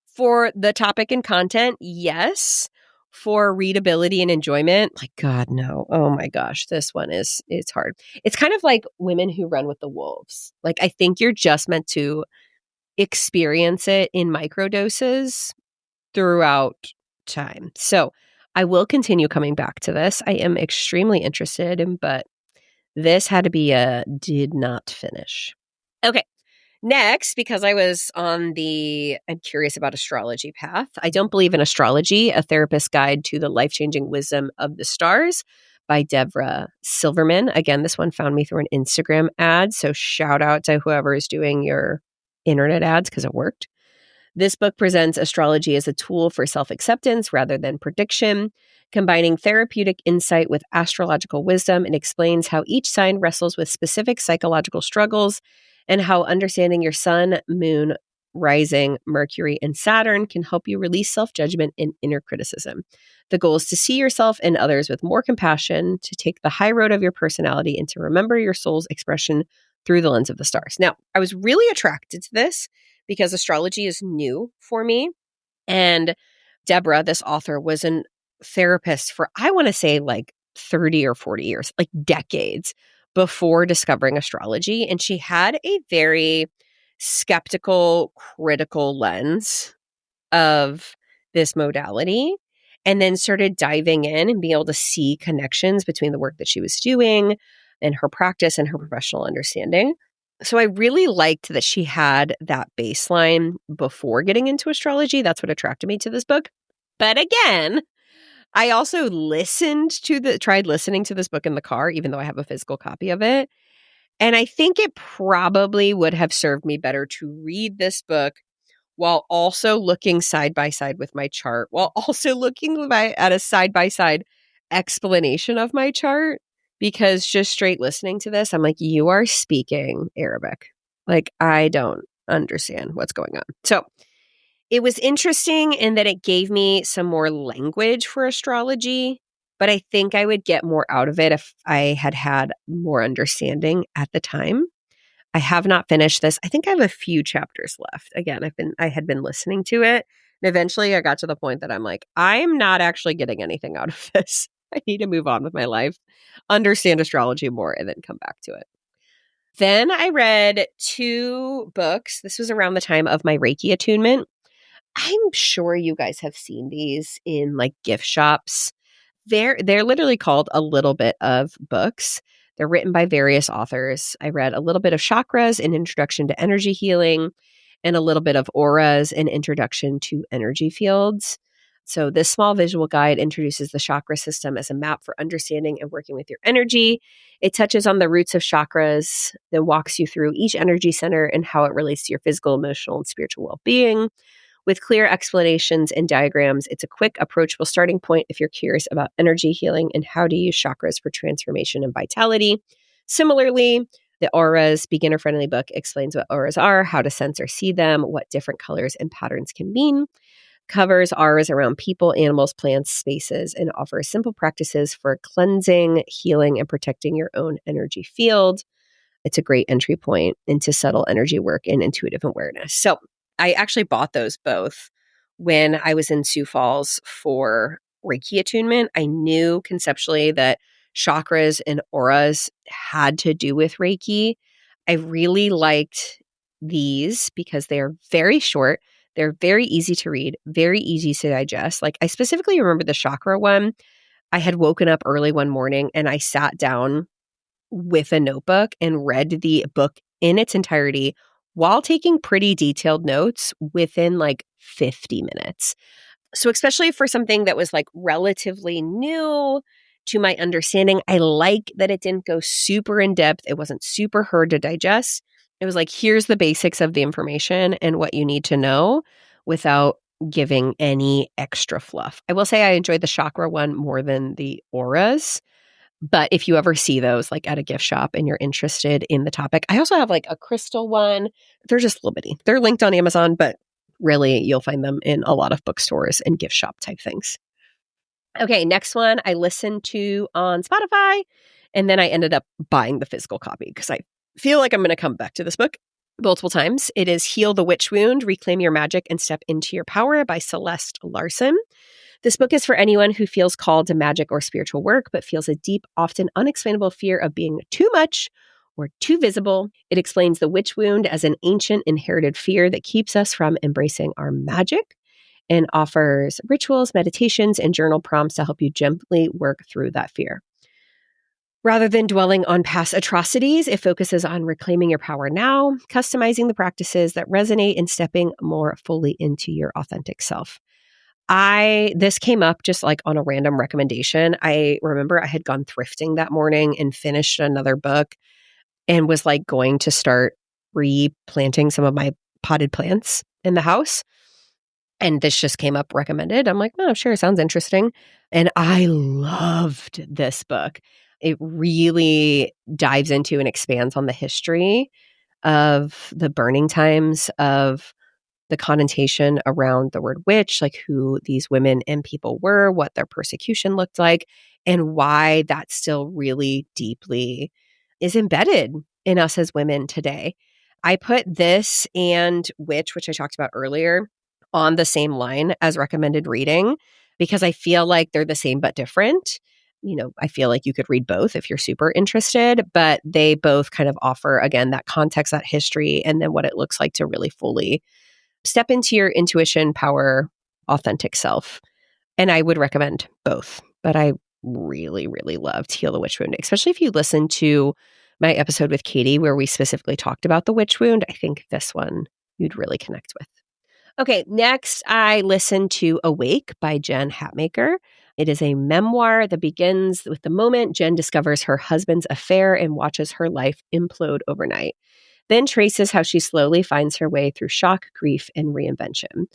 for the topic and content, yes. For readability and enjoyment, like, God, no. Oh my gosh, this one it's hard. It's kind of like Women Who Run with the Wolves. Like, I think you're just meant to experience it in microdoses throughout time. So I will continue coming back to this. I am extremely interested but this had to be a did not finish. Okay. Next, because I was on the I'm curious about astrology path, I Don't Believe in Astrology, A Therapist's Guide to the Life-Changing Wisdom of the Stars by Deborah Silverman. Again, this one found me through an Instagram ad, so shout out to whoever is doing your internet ads because it worked. This book presents astrology as a tool for self-acceptance rather than prediction, combining therapeutic insight with astrological wisdom, and explains how each sign wrestles with specific psychological struggles and how understanding your sun, moon, rising, Mercury, and Saturn can help you release self-judgment and inner criticism. The goal is to see yourself and others with more compassion, to take the high road of your personality, and to remember your soul's expression through the lens of the stars. Now, I was really attracted to this because astrology is new for me. And Deborah, this author, was a therapist for, I want to say, like 30 or 40 years, like decades before discovering astrology. And she had a very skeptical, critical lens of this modality, and then started diving in and being able to see connections between the work that she was doing and her practice and her professional understanding. So I really liked that she had that baseline before getting into astrology. That's what attracted me to this book. But again, I also tried listening to this book in the car, even though I have a physical copy of it. And I think it probably would have served me better to read this book while also looking side by side with my chart, while also looking at a side by side explanation of my chart. Because just straight listening to this, I'm like, you are speaking Arabic. Like, I don't understand what's going on. So it was interesting in that it gave me some more language for astrology, but I think I would get more out of it if I had had more understanding at the time. I have not finished this. I think I have a few chapters left. Again, I had been listening to it, and eventually I got to the point that I'm like, I'm not actually getting anything out of this. I need to move on with my life, understand astrology more, and then come back to it. Then I read 2 books. This was around the time of my Reiki attunement. I'm sure you guys have seen these in like gift shops. They're literally called A Little Bit of books. They're written by various authors. I read A Little Bit of Chakras, an introduction to energy healing, and A Little Bit of Auras, an introduction to energy fields. So this small visual guide introduces the chakra system as a map for understanding and working with your energy. It touches on the roots of chakras, then walks you through each energy center and how it relates to your physical, emotional, and spiritual well-being. With clear explanations and diagrams, it's a quick, approachable starting point if you're curious about energy healing and how to use chakras for transformation and vitality. Similarly, the Auras beginner-friendly book explains what auras are, how to sense or see them, what different colors and patterns can mean, covers auras around people, animals, plants, spaces, and offers simple practices for cleansing, healing, and protecting your own energy field. It's a great entry point into subtle energy work and intuitive awareness. So I actually bought those both when I was in Sioux Falls for Reiki attunement. I knew conceptually that chakras and auras had to do with Reiki. I really liked these because they are very short. They're very easy to read, very easy to digest. Like I specifically remember the chakra one. I had woken up early one morning and I sat down with a notebook and read the book in its entirety while taking pretty detailed notes within like 50 minutes. So especially for something that was like relatively new to my understanding, I like that it didn't go super in depth. It wasn't super hard to digest. It was like, here's the basics of the information and what you need to know without giving any extra fluff. I will say I enjoyed the chakra one more than the auras. But if you ever see those like at a gift shop and you're interested in the topic, I also have like a crystal one. They're just little bitty. They're linked on Amazon, but really you'll find them in a lot of bookstores and gift shop type things. Okay, next one I listened to on Spotify, and then I ended up buying the physical copy because I feel like I'm going to come back to this book multiple times. It is Heal the Witch Wound, Reclaim Your Magic, and Step into Your Power by Celeste Larson. This book is for anyone who feels called to magic or spiritual work, but feels a deep, often unexplainable fear of being too much or too visible. It explains the witch wound as an ancient inherited fear that keeps us from embracing our magic and offers rituals, meditations, and journal prompts to help you gently work through that fear. Rather than dwelling on past atrocities, it focuses on reclaiming your power now, customizing the practices that resonate, and stepping more fully into your authentic self. This came up just like on a random recommendation. I remember I had gone thrifting that morning and finished another book and was like going to start replanting some of my potted plants in the house. And this just came up recommended. I'm like, oh, sure, sounds interesting. And I loved this book. It really dives into and expands on the history of the burning times of the connotation around the word witch, like who these women and people were, what their persecution looked like, and why that still really deeply is embedded in us as women today. I put this and witch, which I talked about earlier, on the same line as recommended reading because I feel like they're the same but different. You know, I feel like you could read both if you're super interested, but they both kind of offer, again, that context, that history, and then what it looks like to really fully step into your intuition, power, authentic self. And I would recommend both. But I really, really loved Heal the Witch Wound, especially if you listen to my episode with Katie where we specifically talked about the witch wound. I think this one you'd really connect with. Okay, next I listened to Awake by Jen Hatmaker. It is a memoir that begins with the moment Jen discovers her husband's affair and watches her life implode overnight, then traces how she slowly finds her way through shock, grief, and reinvention.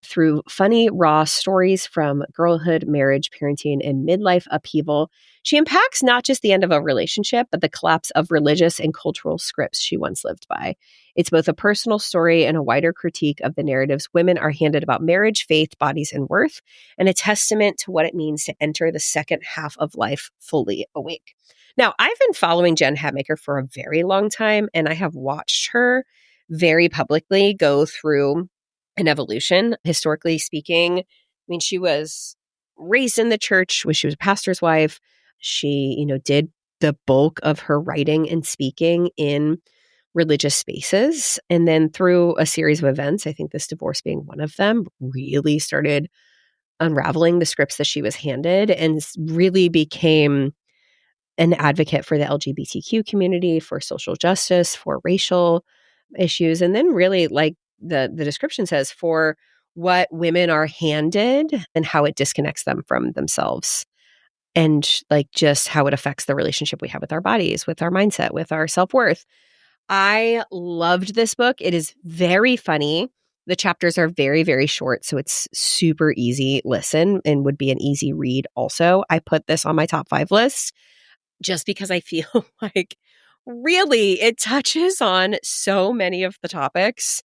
Through funny, raw stories from girlhood, marriage, parenting, and midlife upheaval, she unpacks not just the end of a relationship, but the collapse of religious and cultural scripts she once lived by. It's both a personal story and a wider critique of the narratives women are handed about marriage, faith, bodies, and worth, and a testament to what it means to enter the second half of life fully awake. Now, I've been following Jen Hatmaker for a very long time, and I have watched her very publicly go through an evolution, historically speaking. I mean, she was raised in the church. She was a pastor's wife. She, did the bulk of her writing and speaking in religious spaces. And then through a series of events, I think this divorce being one of them, really started unraveling the scripts that she was handed and really became an advocate for the LGBTQ community, for social justice, for racial issues. And then really, like the description says, for what women are handed and how it disconnects them from themselves. And like just how it affects the relationship we have with our bodies, with our mindset, with our self-worth. I loved this book. It is very funny. The chapters are very, very short, so it's super easy listen and would be an easy read also. I put this on my top 5 list just because I feel like really it touches on so many of the topics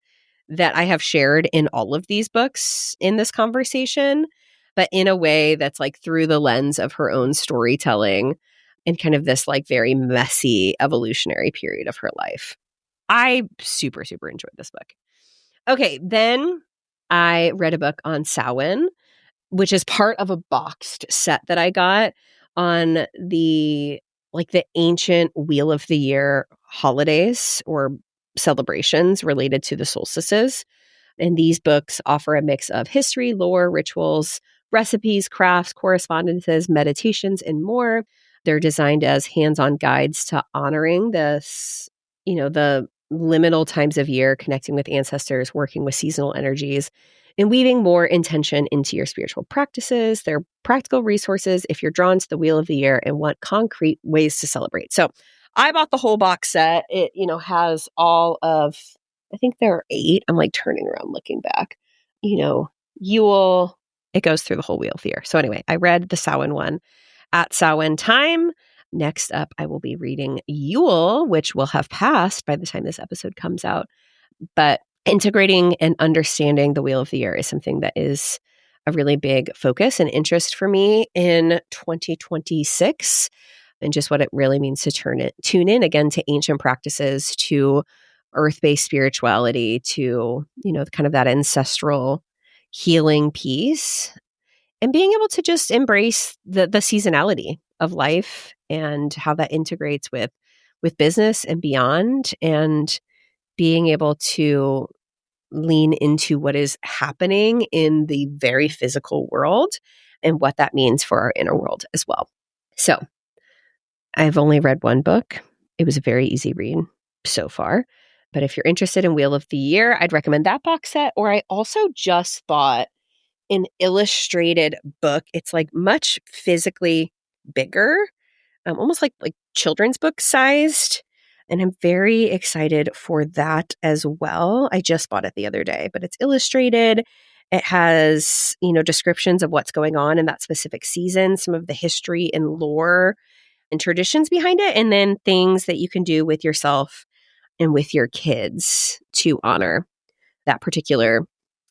that I have shared in all of these books in this conversation, but in a way that's like through the lens of her own storytelling and kind of this like very messy evolutionary period of her life. I super, super enjoyed this book. Okay, then I read a book on Samhain, which is part of a boxed set that I got on the ancient Wheel of the Year holidays or celebrations related to the solstices. And these books offer a mix of history, lore, rituals, recipes, crafts, correspondences, meditations, and more. They're designed as hands-on guides to honoring this, the liminal times of year, connecting with ancestors, working with seasonal energies, and weaving more intention into your spiritual practices. They're practical resources if you're drawn to the Wheel of the Year and want concrete ways to celebrate. So I bought the whole box set. It, has all of, I think there are 8. I'm like turning around looking back. Yule, it goes through the whole Wheel of the Year. So anyway, I read the Samhain one at Samhain time. Next up, I will be reading Yule, which will have passed by the time this episode comes out. But integrating and understanding the Wheel of the Year is something that is a really big focus and interest for me in 2026, and just what it really means to tune in again to ancient practices, to earth-based spirituality, to, kind of that ancestral healing piece, and being able to just embrace the seasonality of life and how that integrates with business and beyond, and being able to lean into what is happening in the very physical world and what that means for our inner world as well. So I've only read one book. It was a very easy read so far. But if you're interested in Wheel of the Year, I'd recommend that box set. Or I also just bought an illustrated book. It's like much physically bigger, almost like children's book sized. And I'm very excited for that as well. I just bought it the other day, but it's illustrated. It has, descriptions of what's going on in that specific season, some of the history and lore and traditions behind it, and then things that you can do with yourself and with your kids to honor that particular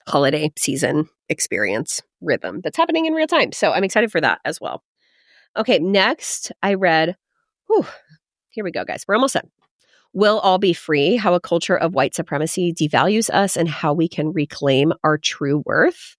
holiday season experience rhythm that's happening in real time. So I'm excited for that as well. Okay, next I read, here we go, guys. We're almost done. We'll All Be Free, How a Culture of White Supremacy Devalues Us and How We Can Reclaim Our True Worth.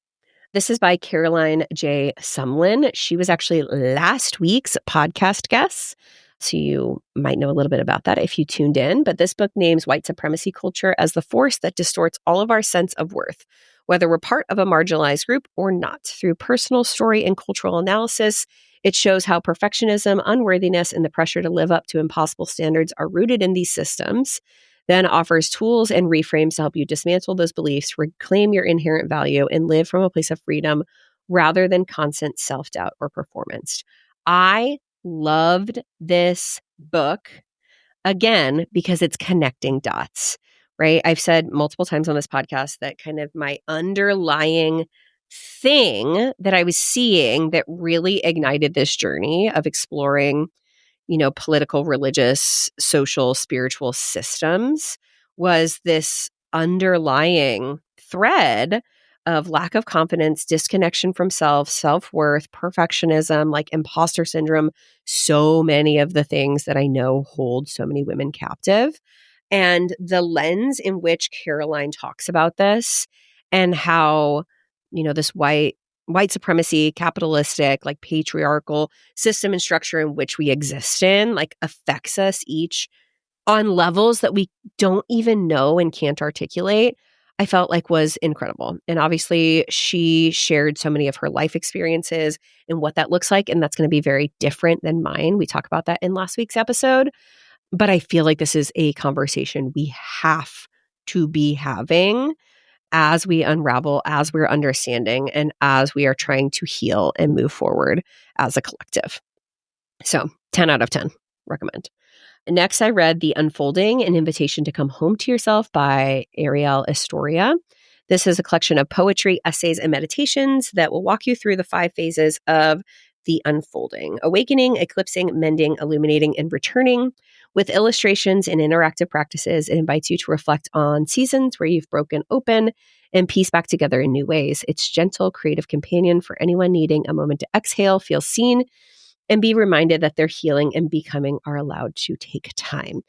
This is by Caroline J. Sumlin. She was actually last week's podcast guest, so you might know a little bit about that if you tuned in. But this book names white supremacy culture as the force that distorts all of our sense of worth, whether we're part of a marginalized group or not. Through personal story and cultural analysis, it shows how perfectionism, unworthiness, and the pressure to live up to impossible standards are rooted in these systems, then offers tools and reframes to help you dismantle those beliefs, reclaim your inherent value, and live from a place of freedom rather than constant self-doubt or performance. I loved this book, again, because it's connecting dots right? I've said multiple times on this podcast that kind of my underlying thing that I was seeing that really ignited this journey of exploring, political, religious, social, spiritual systems was this underlying thread of lack of confidence, disconnection from self, self-worth, perfectionism, like imposter syndrome, so many of the things that I know hold so many women captive. And the lens in which Caroline talks about this and how, this white supremacy, capitalistic, like patriarchal system and structure in which we exist in, like affects us each on levels that we don't even know and can't articulate, I felt like was incredible. And obviously, she shared so many of her life experiences and what that looks like. And that's going to be very different than mine. We talk about that in last week's episode. But I feel like this is a conversation we have to be having as we unravel, as we're understanding, and as we are trying to heal and move forward as a collective. So 10 out of 10, recommend. Next, I read The Unfolding, An Invitation to Come Home to Yourself by Ariel Estoria. This is a collection of poetry, essays, and meditations that will walk you through the 5 phases of the unfolding: awakening, eclipsing, mending, illuminating, and returning. With illustrations and interactive practices, it invites you to reflect on seasons where you've broken open and piece back together in new ways. It's gentle, creative companion for anyone needing a moment to exhale, feel seen, and be reminded that their healing and becoming are allowed to take time.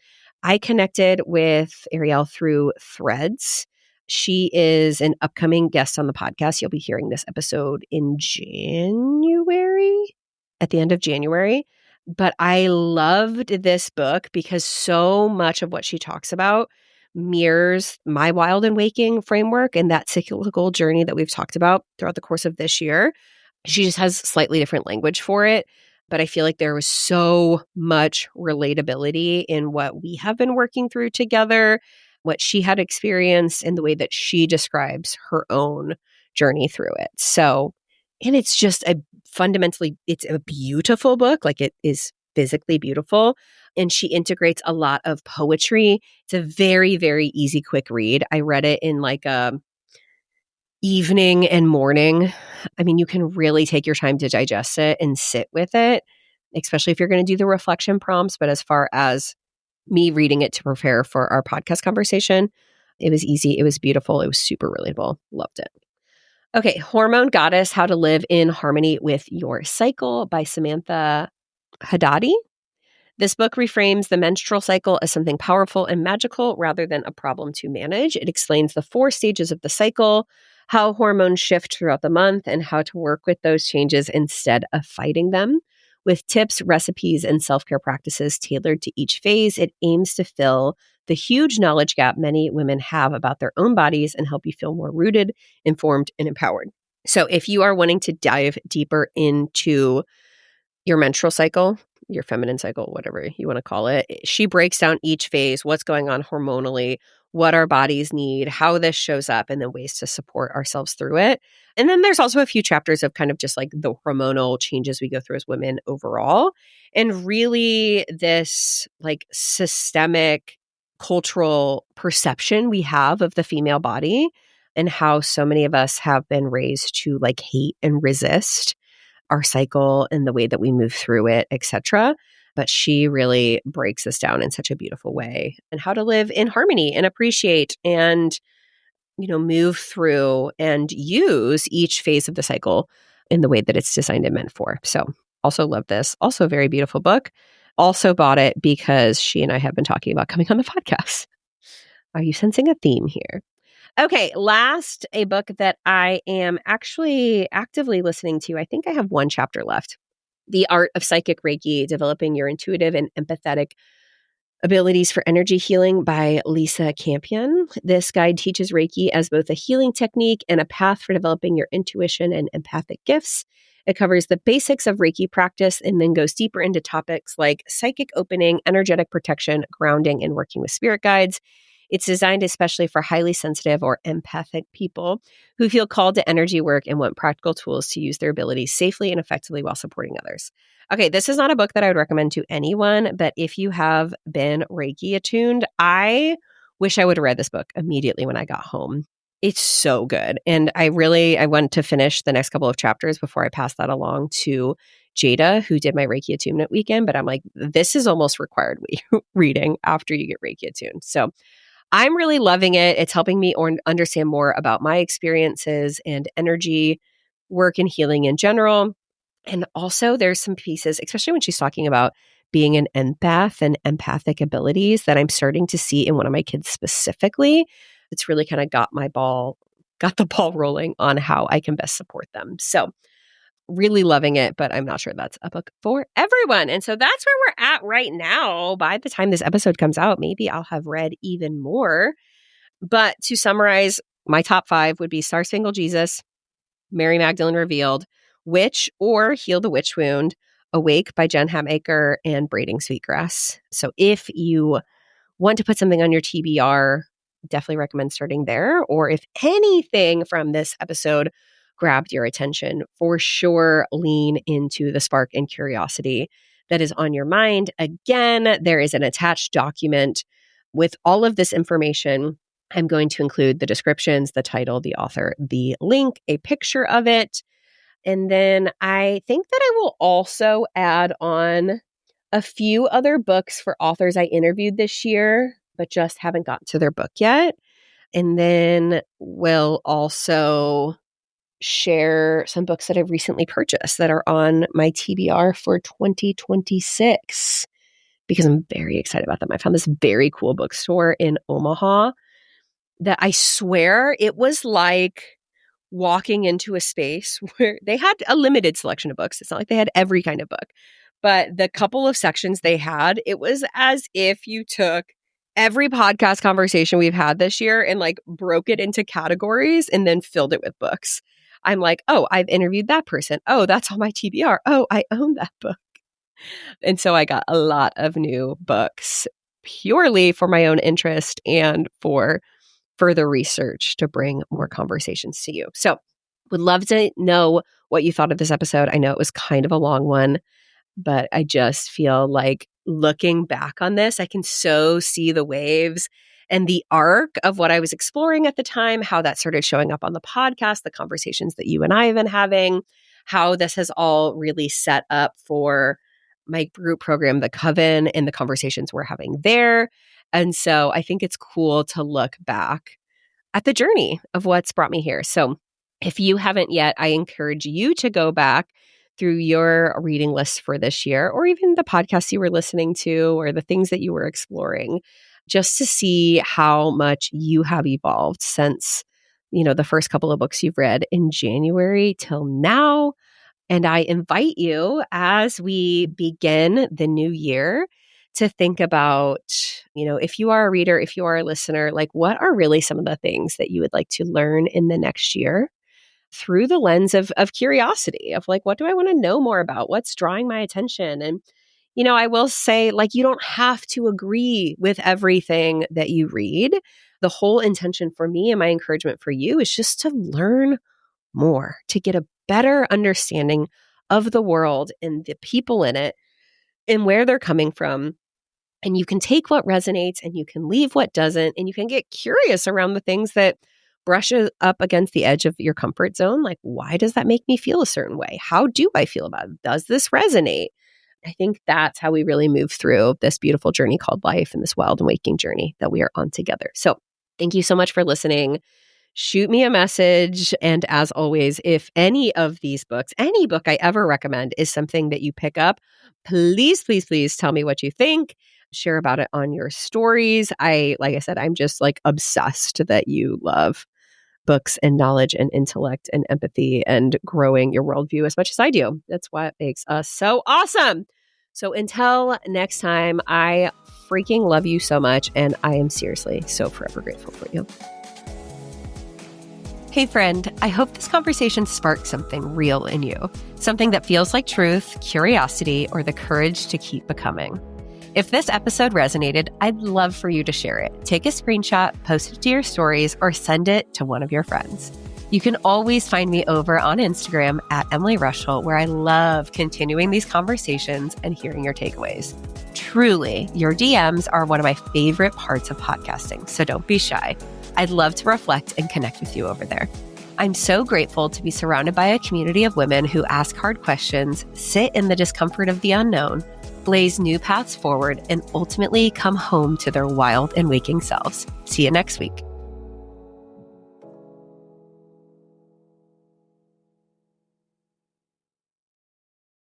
I connected with Ariel through Threads. She is an upcoming guest on the podcast. You'll be hearing this episode in January, at the end of January. But I loved this book because so much of what she talks about mirrors my wild and waking framework and that cyclical journey that we've talked about throughout the course of this year. She just has slightly different language for it. But I feel like there was so much relatability in what we have been working through together, what she had experienced, and the way that she describes her own journey through it. So, and it's just it's a beautiful book. Like, it is physically beautiful. And she integrates a lot of poetry. It's a very, very easy, quick read. I read it in like a evening and morning. I mean, you can really take your time to digest it and sit with it, especially if you're going to do the reflection prompts. But as far as me reading it to prepare for our podcast conversation, it was easy. It was beautiful. It was super relatable. Loved it. Okay. Hormone Goddess, How to Live in Harmony with Your Cycle by Samantha Haddadi. This book reframes the menstrual cycle as something powerful and magical rather than a problem to manage. It explains the 4 stages of the cycle, how hormones shift throughout the month, and how to work with those changes instead of fighting them. With tips, recipes, and self-care practices tailored to each phase, it aims to fill the huge knowledge gap many women have about their own bodies and help you feel more rooted, informed, and empowered. So if you are wanting to dive deeper into your menstrual cycle, your feminine cycle, whatever you want to call it, she breaks down each phase, what's going on hormonally, what our bodies need, how this shows up, and then ways to support ourselves through it. And then there's also a few chapters of kind of just like the hormonal changes we go through as women overall. And really this like systemic cultural perception we have of the female body and how so many of us have been raised to like hate and resist our cycle and the way that we move through it, etc. But she really breaks this down in such a beautiful way, and how to live in harmony and appreciate and, move through and use each phase of the cycle in the way that it's designed and meant for. So also love this. Also a very beautiful book. Also bought it because she and I have been talking about coming on the podcast. Are you sensing a theme here? Okay, last, a book that I am actually actively listening to. I think I have 1 chapter left. The Art of Psychic Reiki, Developing Your Intuitive and Empathetic Abilities for Energy Healing by Lisa Campion. This guide teaches Reiki as both a healing technique and a path for developing your intuition and empathic gifts. It covers the basics of Reiki practice and then goes deeper into topics like psychic opening, energetic protection, grounding, and working with spirit guides. It's designed especially for highly sensitive or empathic people who feel called to energy work and want practical tools to use their abilities safely and effectively while supporting others. Okay, this is not a book that I would recommend to anyone, but if you have been Reiki attuned, I wish I would have read this book immediately when I got home. It's so good. And I want to finish the next couple of chapters before I pass that along to Jada, who did my Reiki attunement weekend. But I'm like, this is almost required reading after you get Reiki attuned. So I'm really loving it. It's helping me understand more about my experiences and energy work and healing in general. And also there's some pieces, especially when she's talking about being an empath and empathic abilities that I'm starting to see in one of my kids specifically. It's really kind of got the ball rolling on how I can best support them. So really loving it, but I'm not sure that's a book for everyone. And so that's where we're at right now. By the time this episode comes out, maybe I'll have read even more. But to summarize, my top 5 would be Star Spangled Jesus, Mary Magdalene Revealed, Witch or Heal the Witch Wound, Awake by Jen Hamaker, and Braiding Sweetgrass. So if you want to put something on your TBR, definitely recommend starting there. Or if anything from this episode grabbed your attention, for sure lean into the spark and curiosity that is on your mind. Again, there is an attached document with all of this information. I'm going to include the descriptions, the title, the author, the link, a picture of it. And then I think that I will also add on a few other books for authors I interviewed this year, but just haven't gotten to their book yet. And then we'll also share some books that I've recently purchased that are on my TBR for 2026 because I'm very excited about them. I found this very cool bookstore in Omaha that I swear it was like walking into a space where they had a limited selection of books. It's not like they had every kind of book, but the couple of sections they had, it was as if you took every podcast conversation we've had this year and like broke it into categories and then filled it with books. I'm like, oh, I've interviewed that person. Oh, that's on my TBR. Oh, I own that book. And so I got a lot of new books purely for my own interest and for further research to bring more conversations to you. So would love to know what you thought of this episode. I know it was kind of a long one, but I just feel like looking back on this, I can so see the waves and the arc of what I was exploring at the time, how that started showing up on the podcast, the conversations that you and I have been having, how this has all really set up for my group program, The Coven, and the conversations we're having there. And so I think it's cool to look back at the journey of what's brought me here. So if you haven't yet, I encourage you to go back through your reading list for this year, or even the podcasts you were listening to, or the things that you were exploring, just to see how much you have evolved since, the first couple of books you've read in January till now. And I invite you, as we begin the new year, to think about, if you are a reader, if you are a listener, like what are really some of the things that you would like to learn in the next year through the lens of curiosity, of like, what do I want to know more about? What's drawing my attention? And, I will say, like, you don't have to agree with everything that you read. The whole intention for me and my encouragement for you is just to learn more, to get a better understanding of the world and the people in it and where they're coming from. And you can take what resonates and you can leave what doesn't. And you can get curious around the things that brush up against the edge of your comfort zone. Like, why does that make me feel a certain way? How do I feel about it? Does this resonate? I think that's how we really move through this beautiful journey called life and this wild and waking journey that we are on together. So thank you so much for listening. Shoot me a message. And as always, if any of these books, any book I ever recommend is something that you pick up, please, please, please tell me what you think. Share about it on your stories. Like I said, I'm just like obsessed that you love books and knowledge and intellect and empathy and growing your worldview as much as I do. That's what makes us so awesome. So until next time, I freaking love you so much. And I am seriously so forever grateful for you. Hey friend, I hope this conversation sparked something real in you. Something that feels like truth, curiosity, or the courage to keep becoming. If this episode resonated, I'd love for you to share it. Take a screenshot, post it to your stories, or send it to one of your friends. You can always find me over on Instagram at Emily Rushel, where I love continuing these conversations and hearing your takeaways. Truly, your DMs are one of my favorite parts of podcasting, so don't be shy. I'd love to reflect and connect with you over there. I'm so grateful to be surrounded by a community of women who ask hard questions, sit in the discomfort of the unknown, blaze new paths forward, and ultimately come home to their wild and waking selves. See you next week.